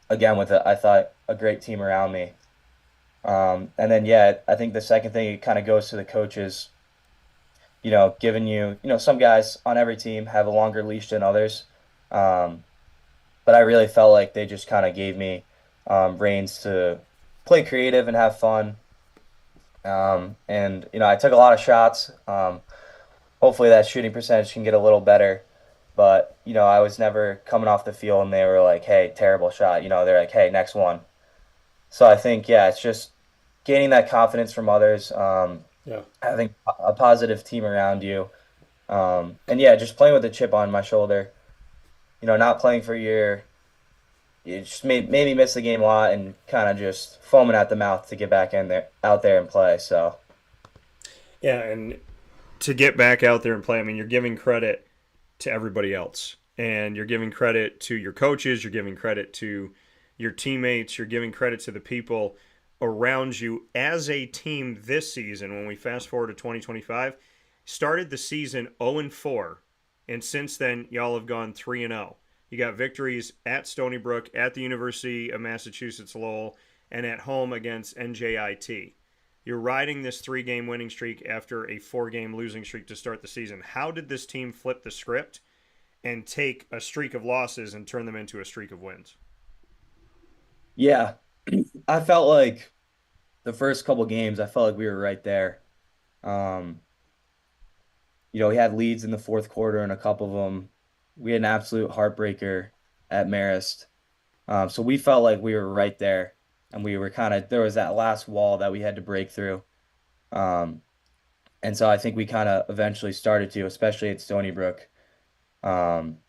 again with I thought a great team around me. And then yeah, I think the second thing it kind of goes to the coaches. Giving some guys on every team have a longer leash than others, um, but I really felt like they just kind of gave me reins to play creative and have fun. And I took a lot of shots. Hopefully that shooting percentage can get a little better. But I was never coming off the field and they were like, "Hey, terrible shot." They're like, "Hey, next one." So I think yeah, it's just gaining that confidence from others, Yeah. having a positive team around you, and yeah, just playing with a chip on my shoulder. Not playing for a year, it just made me miss the game a lot and kind of just foaming at the mouth to get back in there, out there and play. So Yeah, and to get back out there and play, I mean, you're giving credit to everybody else. And you're giving credit to your coaches, you're giving credit to your teammates, you're giving credit to the people around you as a team this season. When we fast forward to 2025, started the season 0-4, and since then y'all have gone 3-0. You got victories at Stony Brook, at the University of Massachusetts Lowell, and at home against NJIT. You're riding this 3-game winning streak after a 4-game losing streak to start the season. How did this team flip the script and take a streak of losses and turn them into a streak of wins? yeah, I felt like the first couple games, I felt like we were right there. Um, we had leads in the fourth quarter and a couple of them. We had an absolute heartbreaker at Marist. So we felt like we were right there, and we were there was that last wall that we had to break through. Um, and so I think we kind of eventually started to, especially at Stony Brook. Um,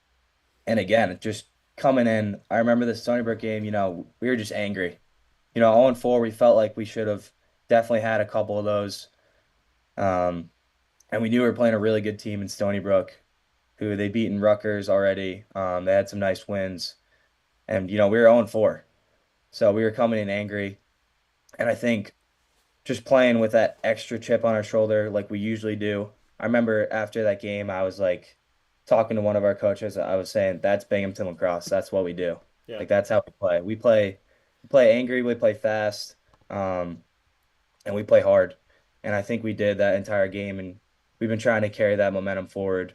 and again, just coming in, I remember the Stony Brook game, we were just angry. 0-4, we felt like we should have definitely had a couple of those. Um, and we knew we were playing a really good team in Stony Brook, who they beat in Rutgers already. They had some nice wins. And, we were 0-4. So we were coming in angry. And I think just playing with that extra chip on our shoulder like we usually do. I remember after that game, I was like talking to one of our coaches. I was saying, that's Binghamton lacrosse. That's what we do. Yeah. Like that's how we play. We play angry, we play fast, and we play hard. And I think we did that entire game, and we've been trying to carry that momentum forward.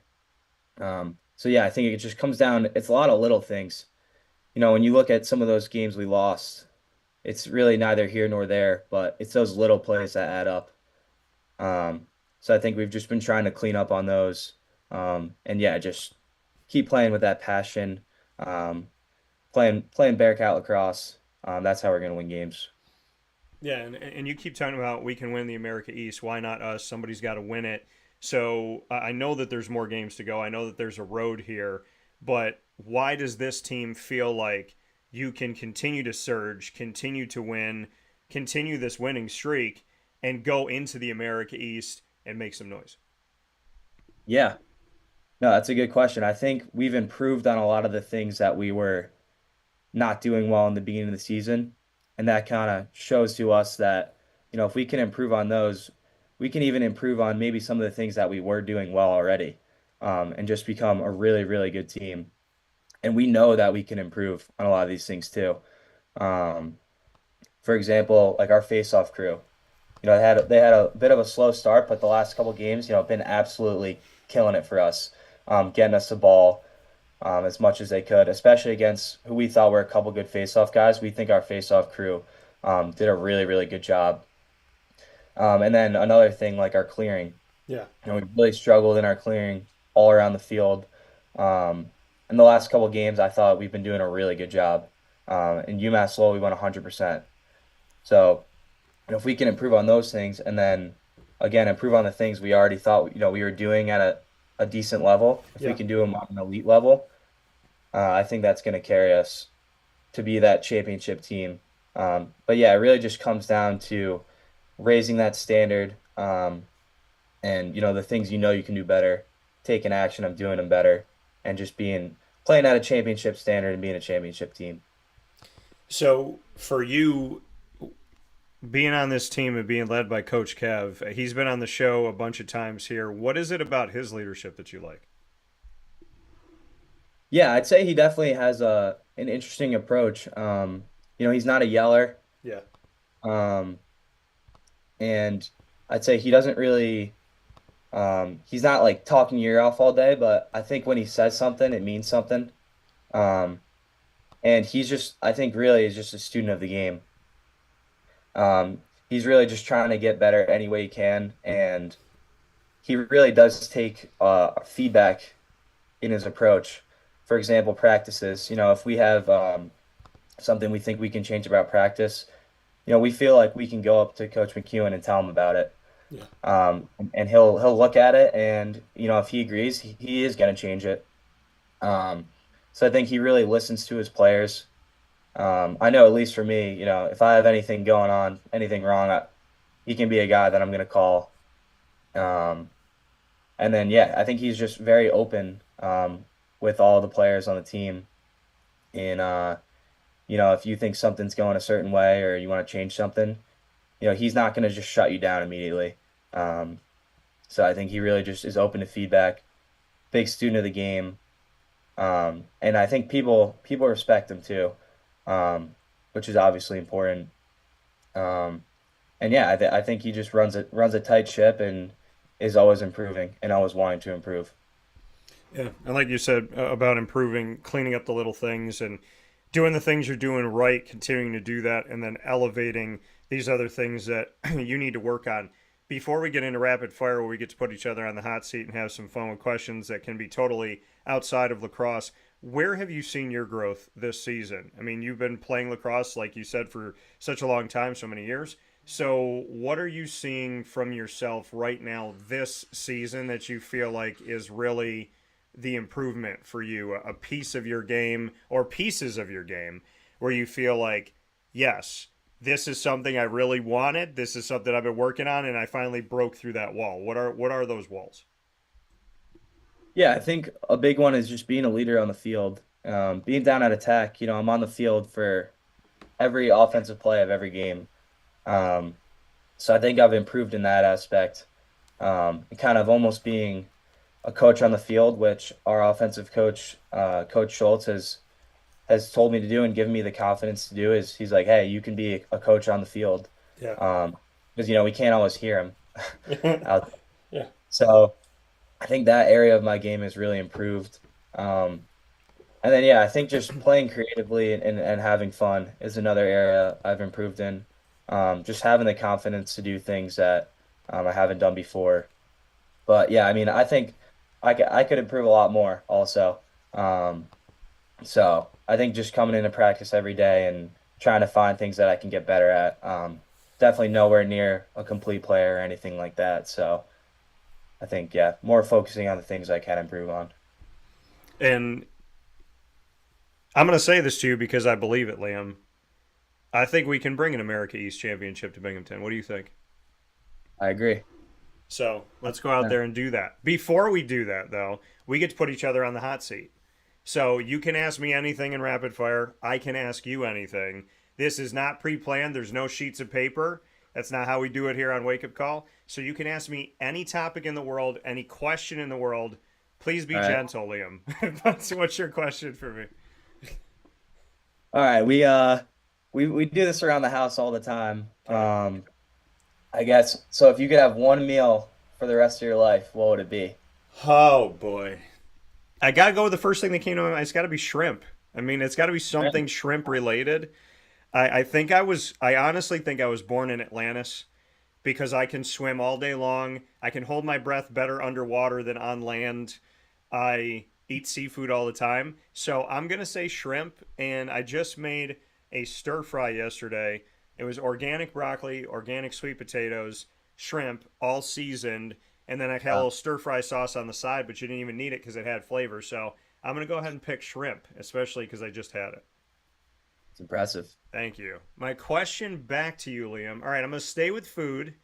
So yeah, I think it just comes down. It's a lot of little things. When you look at some of those games we lost, it's really neither here nor there, but it's those little plays that add up. So I think we've just been trying to clean up on those. And yeah, just keep playing with that passion. Playing Bearcat lacrosse. That's how we're going to win games. Yeah, and you keep talking about we can win the America East. Why not us? Somebody's got to win it. So I know that there's more games to go. I know that there's a road here. But why does this team feel like you can continue to surge, continue to win, continue this winning streak, and go into the America East and make some noise? Yeah, no, that's a good question. I think we've improved on a lot of the things that we were not doing well in the beginning of the season. And that kind of shows to us that, if we can improve on those, we can even improve on maybe some of the things that we were doing well already, and just become a really, really good team. And we know that we can improve on a lot of these things too. Um, for example, like our face-off crew, they had a bit of a slow start, but the last couple games, been absolutely killing it for us, getting us the ball as much as they could, especially against who we thought were a couple good face-off guys. We think our face-off crew did a really, really good job. And then another thing, like our clearing. Yeah. We really struggled in our clearing all around the field. In the last couple games, I thought we've been doing a really good job. In UMass Lowell, we went 100%. So, if we can improve on those things, and then again improve on the things we already thought we were doing at a decent level, if we can do them on an elite level, I think that's going to carry us to be that championship team. But yeah, it really just comes down to raising that standard, and the things you can do better, taking action of doing them better, and just playing at a championship standard and being a championship team. So for you, being on this team and being led by Coach Kev, he's been on the show a bunch of times here. What is it about his leadership that you like? Yeah, I'd say he definitely has an interesting approach. He's not a yeller, Yeah. um, and I'd say he doesn't really. He's not like talking your ear off all day, but I think when he says something, it means something. Um, and he's just, I think, really is just a student of the game. He's really just trying to get better any way he can, and he really does take feedback in his approach. For example, practices. If we have something we think we can change about practice, we feel like we can go up to Coach McEwen and tell him about it. Yeah. And he'll look at it, and if he agrees, he is going to change it. So I think he really listens to his players. I know, at least for me, if I have anything going on, anything wrong, he can be a guy that I'm going to call. And then, yeah, I think he's just very open with all the players on the team. And, if you think something's going a certain way or you want to change something, he's not going to just shut you down immediately. So I think he really just is open to feedback, big student of the game. And I think people respect him too, which is obviously important. And yeah, I think he just runs a tight ship and is always improving and always wanting to improve. Yeah, and like you said about improving, cleaning up the little things and doing the things you're doing right, continuing to do that, and then elevating these other things that you need to work on. Before we get into rapid fire, where we get to put each other on the hot seat and have some fun with questions that can be totally outside of lacrosse, where have you seen your growth this season? I mean, you've been playing lacrosse, like you said, for such a long time, so many years. So what are you seeing from yourself right now this season that you feel like is really the improvement for you, a piece of your game or pieces of your game where you feel like, yes, this is something I really wanted. This is something I've been working on, and I finally broke through that wall. What are those walls? Yeah, I think a big one is just being a leader on the field. Being down at attack, I'm on the field for every offensive play of every game. Um, so I think I've improved in that aspect. And kind of almost being a coach on the field, which our offensive coach, Coach Schultz, has told me to do and given me the confidence to do. Is he's like, hey, you can be a coach on the field. Yeah. Because we can't always hear him out there. Yeah. So I think that area of my game has really improved. And then, yeah, I think just playing creatively and having fun is another area I've improved in. Just having the confidence to do things that I haven't done before. But, yeah, I mean, I think I could improve a lot more also. So I think just coming into practice every day and trying to find things that I can get better at. Definitely nowhere near a complete player or anything like that. So I think, yeah, more focusing on the things I can improve on. And I'm going to say this to you because I believe it, Liam. I think we can bring an America East championship to Binghamton. What do you think? I agree. So let's go out there and do that. Before we do that, though, we get to put each other on the hot seat. So you can ask me anything in rapid fire. I can ask you anything. This is not pre-planned. There's no sheets of paper. That's not how we do it here on Wake Up Call. So you can ask me any topic in the world, any question in the world. Please be gentle, Liam. What's your question for me? All right, we do this around the house all the time. I guess so. If you could have one meal for the rest of your life, what would it be? Oh boy, I gotta go with the first thing that came to my mind. It's got to be shrimp. I mean, it's got to be something shrimp related. I honestly think I was born in Atlantis because I can swim all day long. I can hold my breath better underwater than on land. I eat seafood all the time. So I'm going to say shrimp, and I just made a stir fry yesterday. It was organic broccoli, organic sweet potatoes, shrimp, all seasoned, and then I had a little stir fry sauce on the side, but you didn't even need it because it had flavor. So I'm going to go ahead and pick shrimp, especially because I just had it. It's impressive. Thank you. My question back to you, Liam. All right, I'm going to stay with food,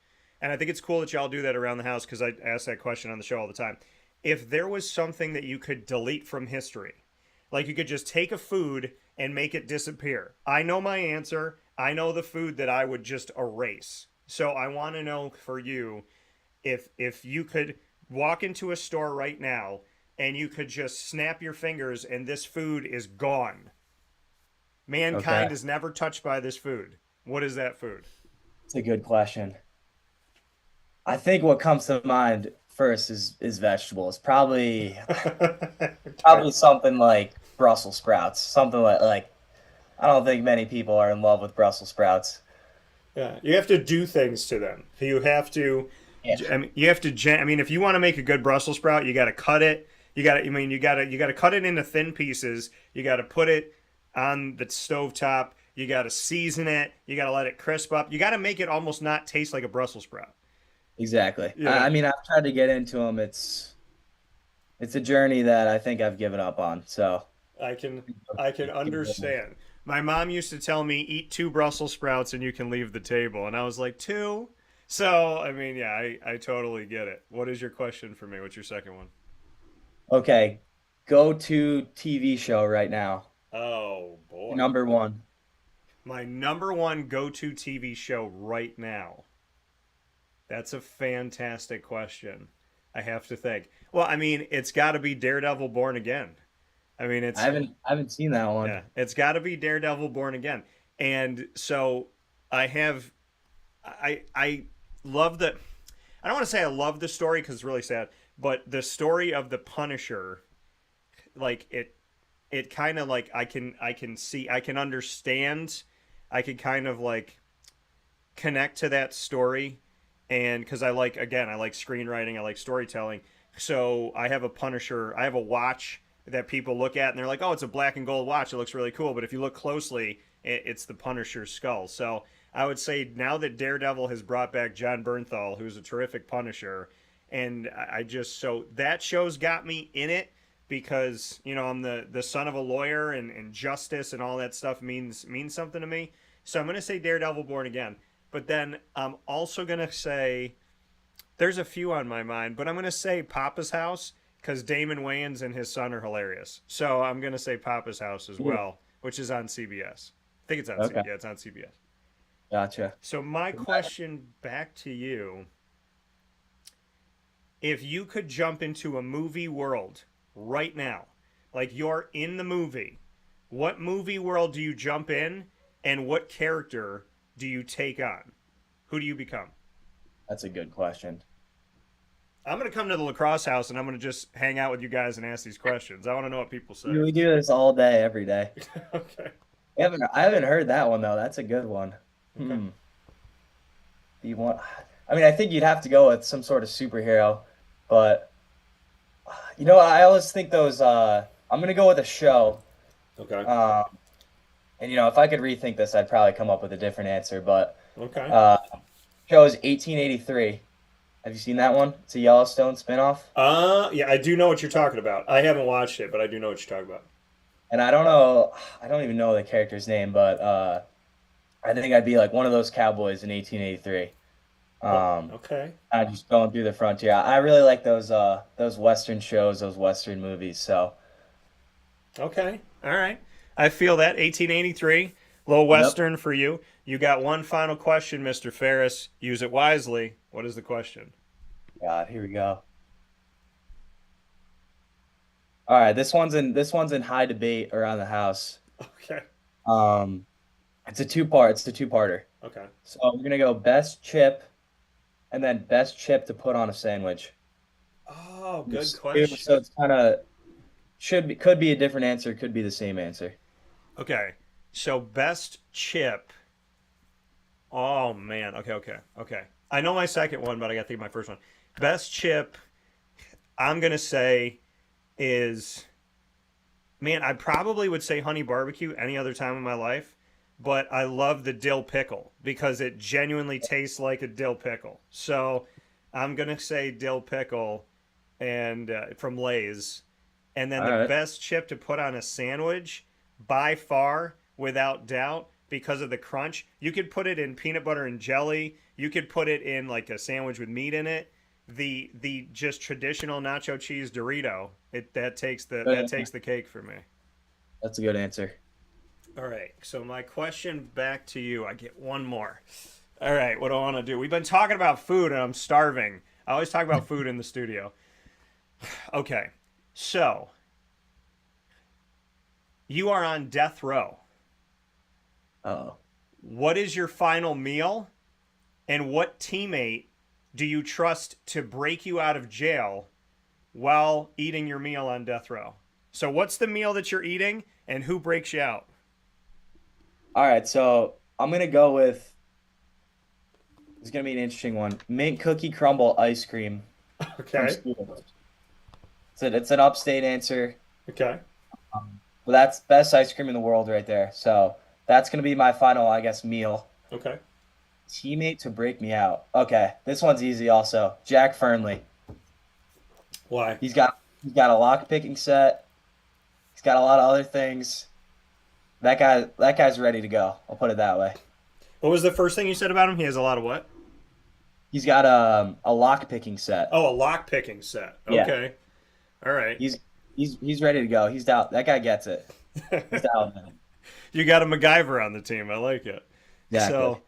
and I think it's cool that y'all do that around the house because I ask that question on the show all the time. If there was something that you could delete from history, like you could just take a food and make it disappear. I know my answer. I know the food that I would just erase. So I want to know for you, if you could walk into a store right now and you could just snap your fingers and this food is gone. Mankind is never touched by this food. What is that food? It's a good question. I think what comes to mind first is vegetables. Probably something like Brussels sprouts. Something like I don't think many people are in love with Brussels sprouts. Yeah, you have to do things to them. You have to. Yeah. I mean, if you want to make a good Brussels sprout, you got to cut it. You got to cut it into thin pieces. You got to put it on the stovetop. You got to season it. You got to let it crisp up. You got to make it almost not taste like a Brussels sprout. Exactly. Yeah. I mean, I've tried to get into them. It's a journey that I think I've given up on. So I can understand. My mom used to tell me, eat 2 Brussels sprouts and you can leave the table. And I was like, 2? So, I mean, yeah, I totally get it. What is your question for me? What's your second one? Okay. Go-to TV show right now. Oh, boy. Number 1. My number 1 go-to TV show right now. That's a fantastic question. I have to think. Well, I mean, it's got to be Daredevil Born Again. I mean, I haven't seen that one. Yeah, it's got to be Daredevil Born Again. And so I love the, I don't want to say I love the story because it's really sad, but the story of the Punisher, like it kind of like I can see, I can understand, I can kind of like connect to that story. And because I like screenwriting, I like storytelling. So I have a watch that people look at and they're like, oh, it's a black and gold watch. It looks really cool. But if you look closely, it's the Punisher's skull. So I would say now that Daredevil has brought back John Bernthal, who's a terrific Punisher, and so that show's got me in it. because, you know, I'm the son of a lawyer, and justice and all that stuff means something to me. So I'm going to say Daredevil Born Again. But then I'm also going to say, there's a few on my mind, but I'm going to say Papa's House because Damon Wayans and his son are hilarious. So I'm going to say Papa's House as well, which is on CBS. I think it's on CBS. Yeah, it's on CBS. Gotcha. So my question back to you, if you could jump into a movie world right now, like you're in the movie, what movie world do you jump in, and what character do you take on? Who do you become? That's a good question. I'm going to come to the Lacrosse house, and I'm going to just hang out with you guys and ask these questions. I want to know what people say. We do this all day, every day. Okay. I haven't heard that one though. That's a good one. Okay. You want? I mean, I think you'd have to go with some sort of superhero, but you know, I always think those. I'm gonna go with a show. Okay. And you know, if I could rethink this, I'd probably come up with a different answer. But Okay. show is 1883. Have you seen that one? It's a Yellowstone spinoff. Yeah, I do know what you're talking about. I haven't watched it, but I do know what you're talking about. And I don't even know the character's name, but I think I'd be like one of those cowboys in 1883. Okay. I'm just going through the frontier. I really like those Western shows, those Western movies. So. Okay. All right. I feel that. 1883, little Western for you. You got one final question, Mr. Ferris. Use it wisely. What is the question? God, here we go. All right, this one's in high debate around the house. Okay. It's a two-parter. Okay. So we're gonna go best chip, and then best chip to put on a sandwich. Oh, good question. So it's kind of could be a different answer, could be the same answer. Okay. So best chip. Oh man. Okay. I know my second one, but I got to think of my first one. Best chip, I'm gonna say, is, man, I probably would say honey barbecue any other time in my life, but I love the dill pickle because it genuinely tastes like a dill pickle. So I'm gonna say dill pickle, and from Lay's, and then the best chip to put on a sandwich, by far, without doubt, because of the crunch. You could put it in peanut butter and jelly. You could put it in like a sandwich with meat in it. The just traditional nacho cheese Dorito. That takes the cake for me. That's a good answer. All right. So my question back to you. I get one more. All right. What do I want to do? We've been talking about food, and I'm starving. I always talk about food in the studio. Okay. So you are on death row. Oh. What is your final meal, and what teammate do you trust to break you out of jail while eating your meal on death row? So what's the meal that you're eating, and who breaks you out? All right, so I'm gonna go with. It's gonna be an interesting one. Mint cookie crumble ice cream. Okay. It's an upstate answer. Okay. Well, that's best ice cream in the world right there. So that's gonna be my final, I guess, meal. Okay. Teammate to break me out. Okay, this one's easy. Also, Jack Fernley. Why? He's got a lock picking set. He's got a lot of other things. That guy's ready to go. I'll put it that way. What was the first thing you said about him? He has a lot of what? He's got a lock picking set. Oh, a lock picking set. Okay. Yeah. All right. He's ready to go. He's down. That guy gets it. He's down. You got a MacGyver on the team. I like it. Exactly.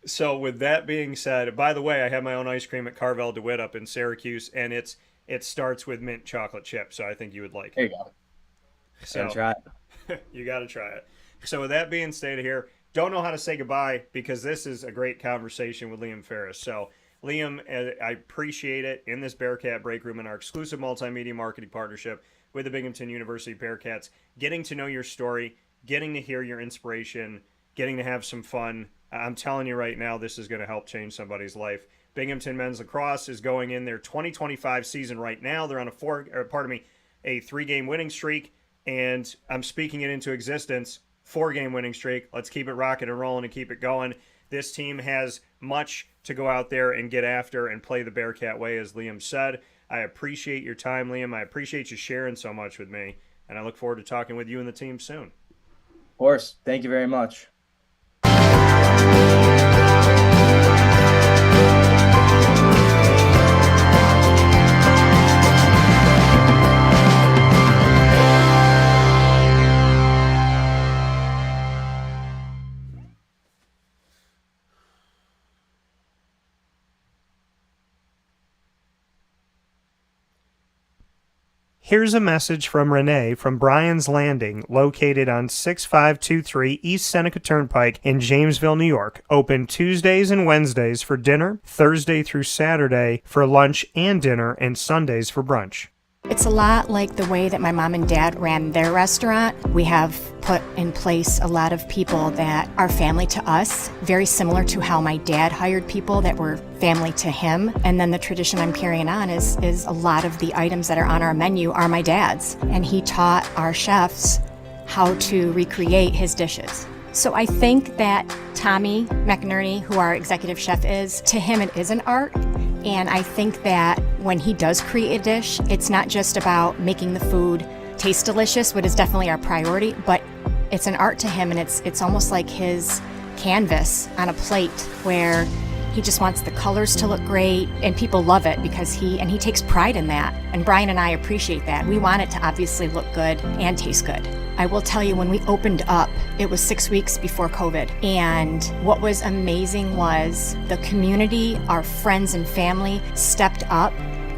So with that being said, by the way, I have my own ice cream at Carvel DeWitt up in Syracuse, and it starts with mint chocolate chip, so I think you would like it. There you go. So try it. You got to try it. So with that being stated here, don't know how to say goodbye because this is a great conversation with Liam Ferris. So Liam, I appreciate it in this Bearcat Breakroom in our exclusive multimedia marketing partnership with the Binghamton University Bearcats, getting to know your story, getting to hear your inspiration, getting to have some fun. I'm telling you right now, this is going to help change somebody's life. Binghamton men's lacrosse is going in their 2025 season right now. They're on a 3-game winning streak, and I'm speaking it into existence. 4-game winning streak. Let's keep it rocking and rolling and keep it going. This team has much to go out there and get after and play the Bearcat way, as Liam said. I appreciate your time, Liam. I appreciate you sharing so much with me, and I look forward to talking with you and the team soon. Of course. Thank you very much. Here's a message from Renee from Bryan's Landing, located on 6523 East Seneca Turnpike in Jamesville, New York. Open Tuesdays and Wednesdays for dinner, Thursday through Saturday for lunch and dinner, and Sundays for brunch. It's a lot like the way that my mom and dad ran their restaurant. We have put in place a lot of people that are family to us, very similar to how my dad hired people that were family to him. And then the tradition I'm carrying on is a lot of the items that are on our menu are my dad's. And he taught our chefs how to recreate his dishes. So I think that Tommy McInerney, who our executive chef is, to him it is an art. And I think that when he does create a dish, it's not just about making the food taste delicious, which is definitely our priority, but it's an art to him, and it's almost like his canvas on a plate where he just wants the colors to look great, and people love it because he takes pride in that. And Bryan and I appreciate that. We want it to obviously look good and taste good. I will tell you, when we opened up, it was 6 weeks before COVID. And what was amazing was the community, our friends and family stepped up,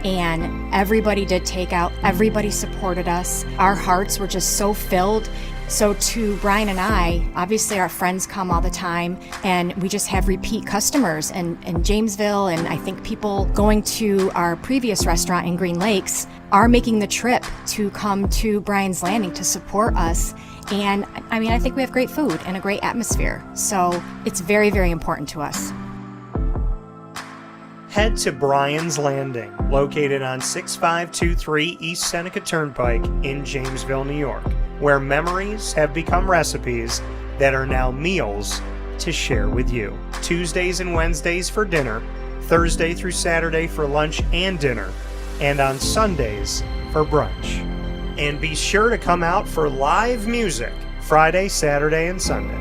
and everybody did takeout. Everybody supported us. Our hearts were just so filled. So to Bryan and I, obviously our friends come all the time, and we just have repeat customers in Jamesville, and I think people going to our previous restaurant in Green Lakes are making the trip to come to Bryan's Landing to support us. And I mean, I think we have great food and a great atmosphere. So it's very, very important to us. Head to Bryan's Landing, located on 6523 East Seneca Turnpike in Jamesville, New York, where memories have become recipes that are now meals to share with you. Tuesdays and Wednesdays for dinner, Thursday through Saturday for lunch and dinner, and on Sundays for brunch. And be sure to come out for live music Friday, Saturday, and Sunday.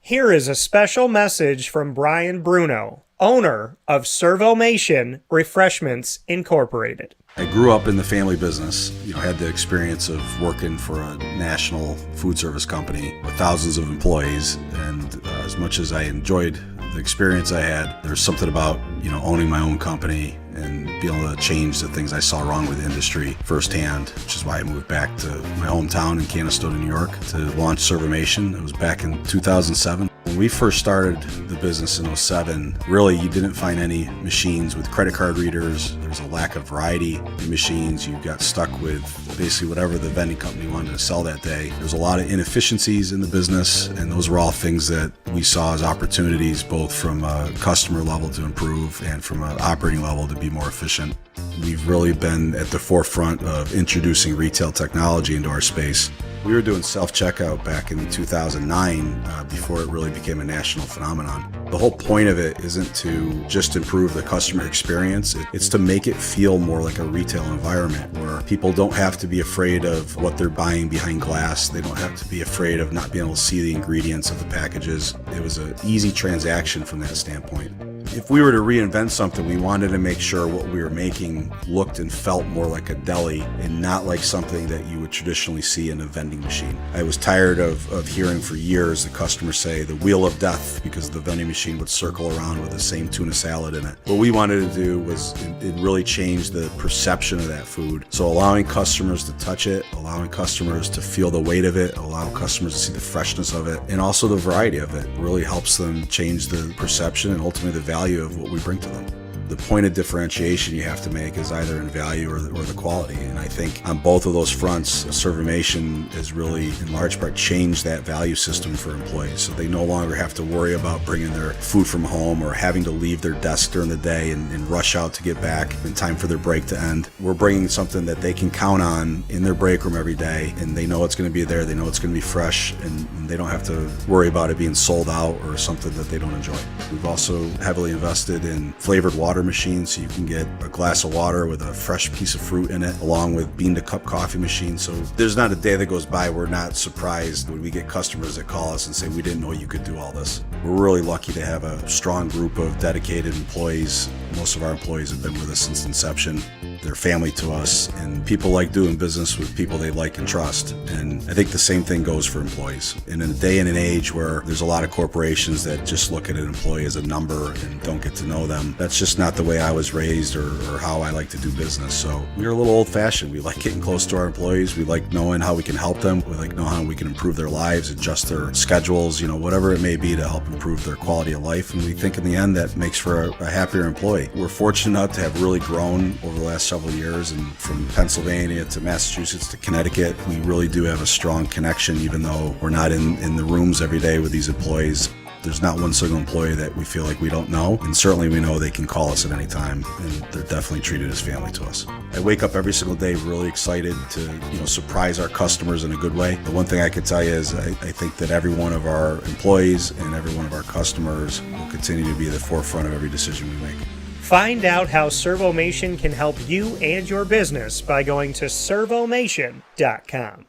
Here is a special message from Brian Bruno, owner of Servomation Refreshments Incorporated. I grew up in the family business, had the experience of working for a national food service company with thousands of employees, and as much as I enjoyed the experience I had, there's something about, owning my own company and being able to change the things I saw wrong with the industry firsthand, which is why I moved back to my hometown in Canastota, New York, to launch Servomation. It was back in 2007. When we first started the business in 2007, really you didn't find any machines with credit card readers. There was a lack of variety in machines. You got stuck with basically whatever the vending company wanted to sell that day. There was a lot of inefficiencies in the business, and those were all things that we saw as opportunities, both from a customer level to improve and from an operating level to be more efficient. We've really been at the forefront of introducing retail technology into our space. We were doing self-checkout back in 2009 before it really became a national phenomenon. The whole point of it isn't to just improve the customer experience. It's to make it feel more like a retail environment where people don't have to be afraid of what they're buying behind glass. They don't have to be afraid of not being able to see the ingredients of the packages. It was an easy transaction from that standpoint. If we were to reinvent something, we wanted to make sure what we were making looked and felt more like a deli and not like something that you would traditionally see in a vending machine. I was tired of hearing for years the customers say the wheel of death because the vending machine would circle around with the same tuna salad in it. What we wanted to do was it really change the perception of that food. So allowing customers to touch it, allowing customers to feel the weight of it, allow customers to see the freshness of it, and also the variety of it really helps them change the perception and ultimately the value of what we bring to them. The point of differentiation you have to make is either in value or the quality. And I think on both of those fronts, Servamation has really, in large part, changed that value system for employees. So they no longer have to worry about bringing their food from home or having to leave their desk during the day and rush out to get back in time for their break to end. We're bringing something that they can count on in their break room every day, and they know it's going to be there, they know it's going to be fresh, and they don't have to worry about it being sold out or something that they don't enjoy. We've also heavily invested in flavored water machines, so you can get a glass of water with a fresh piece of fruit in it, along with bean-to-cup coffee machines. So there's not a day that goes by we're not surprised when we get customers that call us and say, we didn't know you could do all this. We're really lucky to have a strong group of dedicated employees. Most of our employees have been with us since inception. They're family to us, and people like doing business with people they like and trust. And I think the same thing goes for employees. In a day and an age where there's a lot of corporations that just look at an employee as a number and don't get to know them, that's just not the way I was raised or how I like to do business. So we're a little old-fashioned. We like getting close to our employees. We like knowing how we can help them. We like knowing how we can improve their lives, adjust their schedules, whatever it may be to help improve their quality of life. And we think in the end that makes for a happier employee. We're fortunate enough to have really grown over the last several years, and from Pennsylvania to Massachusetts to Connecticut, we really do have a strong connection, even though we're not in the rooms every day with these employees. There's not one single employee that we feel like we don't know, and certainly we know they can call us at any time, and they're definitely treated as family to us. I wake up every single day really excited to surprise our customers in a good way. The one thing I could tell you is I think that every one of our employees and every one of our customers will continue to be at the forefront of every decision we make. Find out how Servomation can help you and your business by going to servomation.com.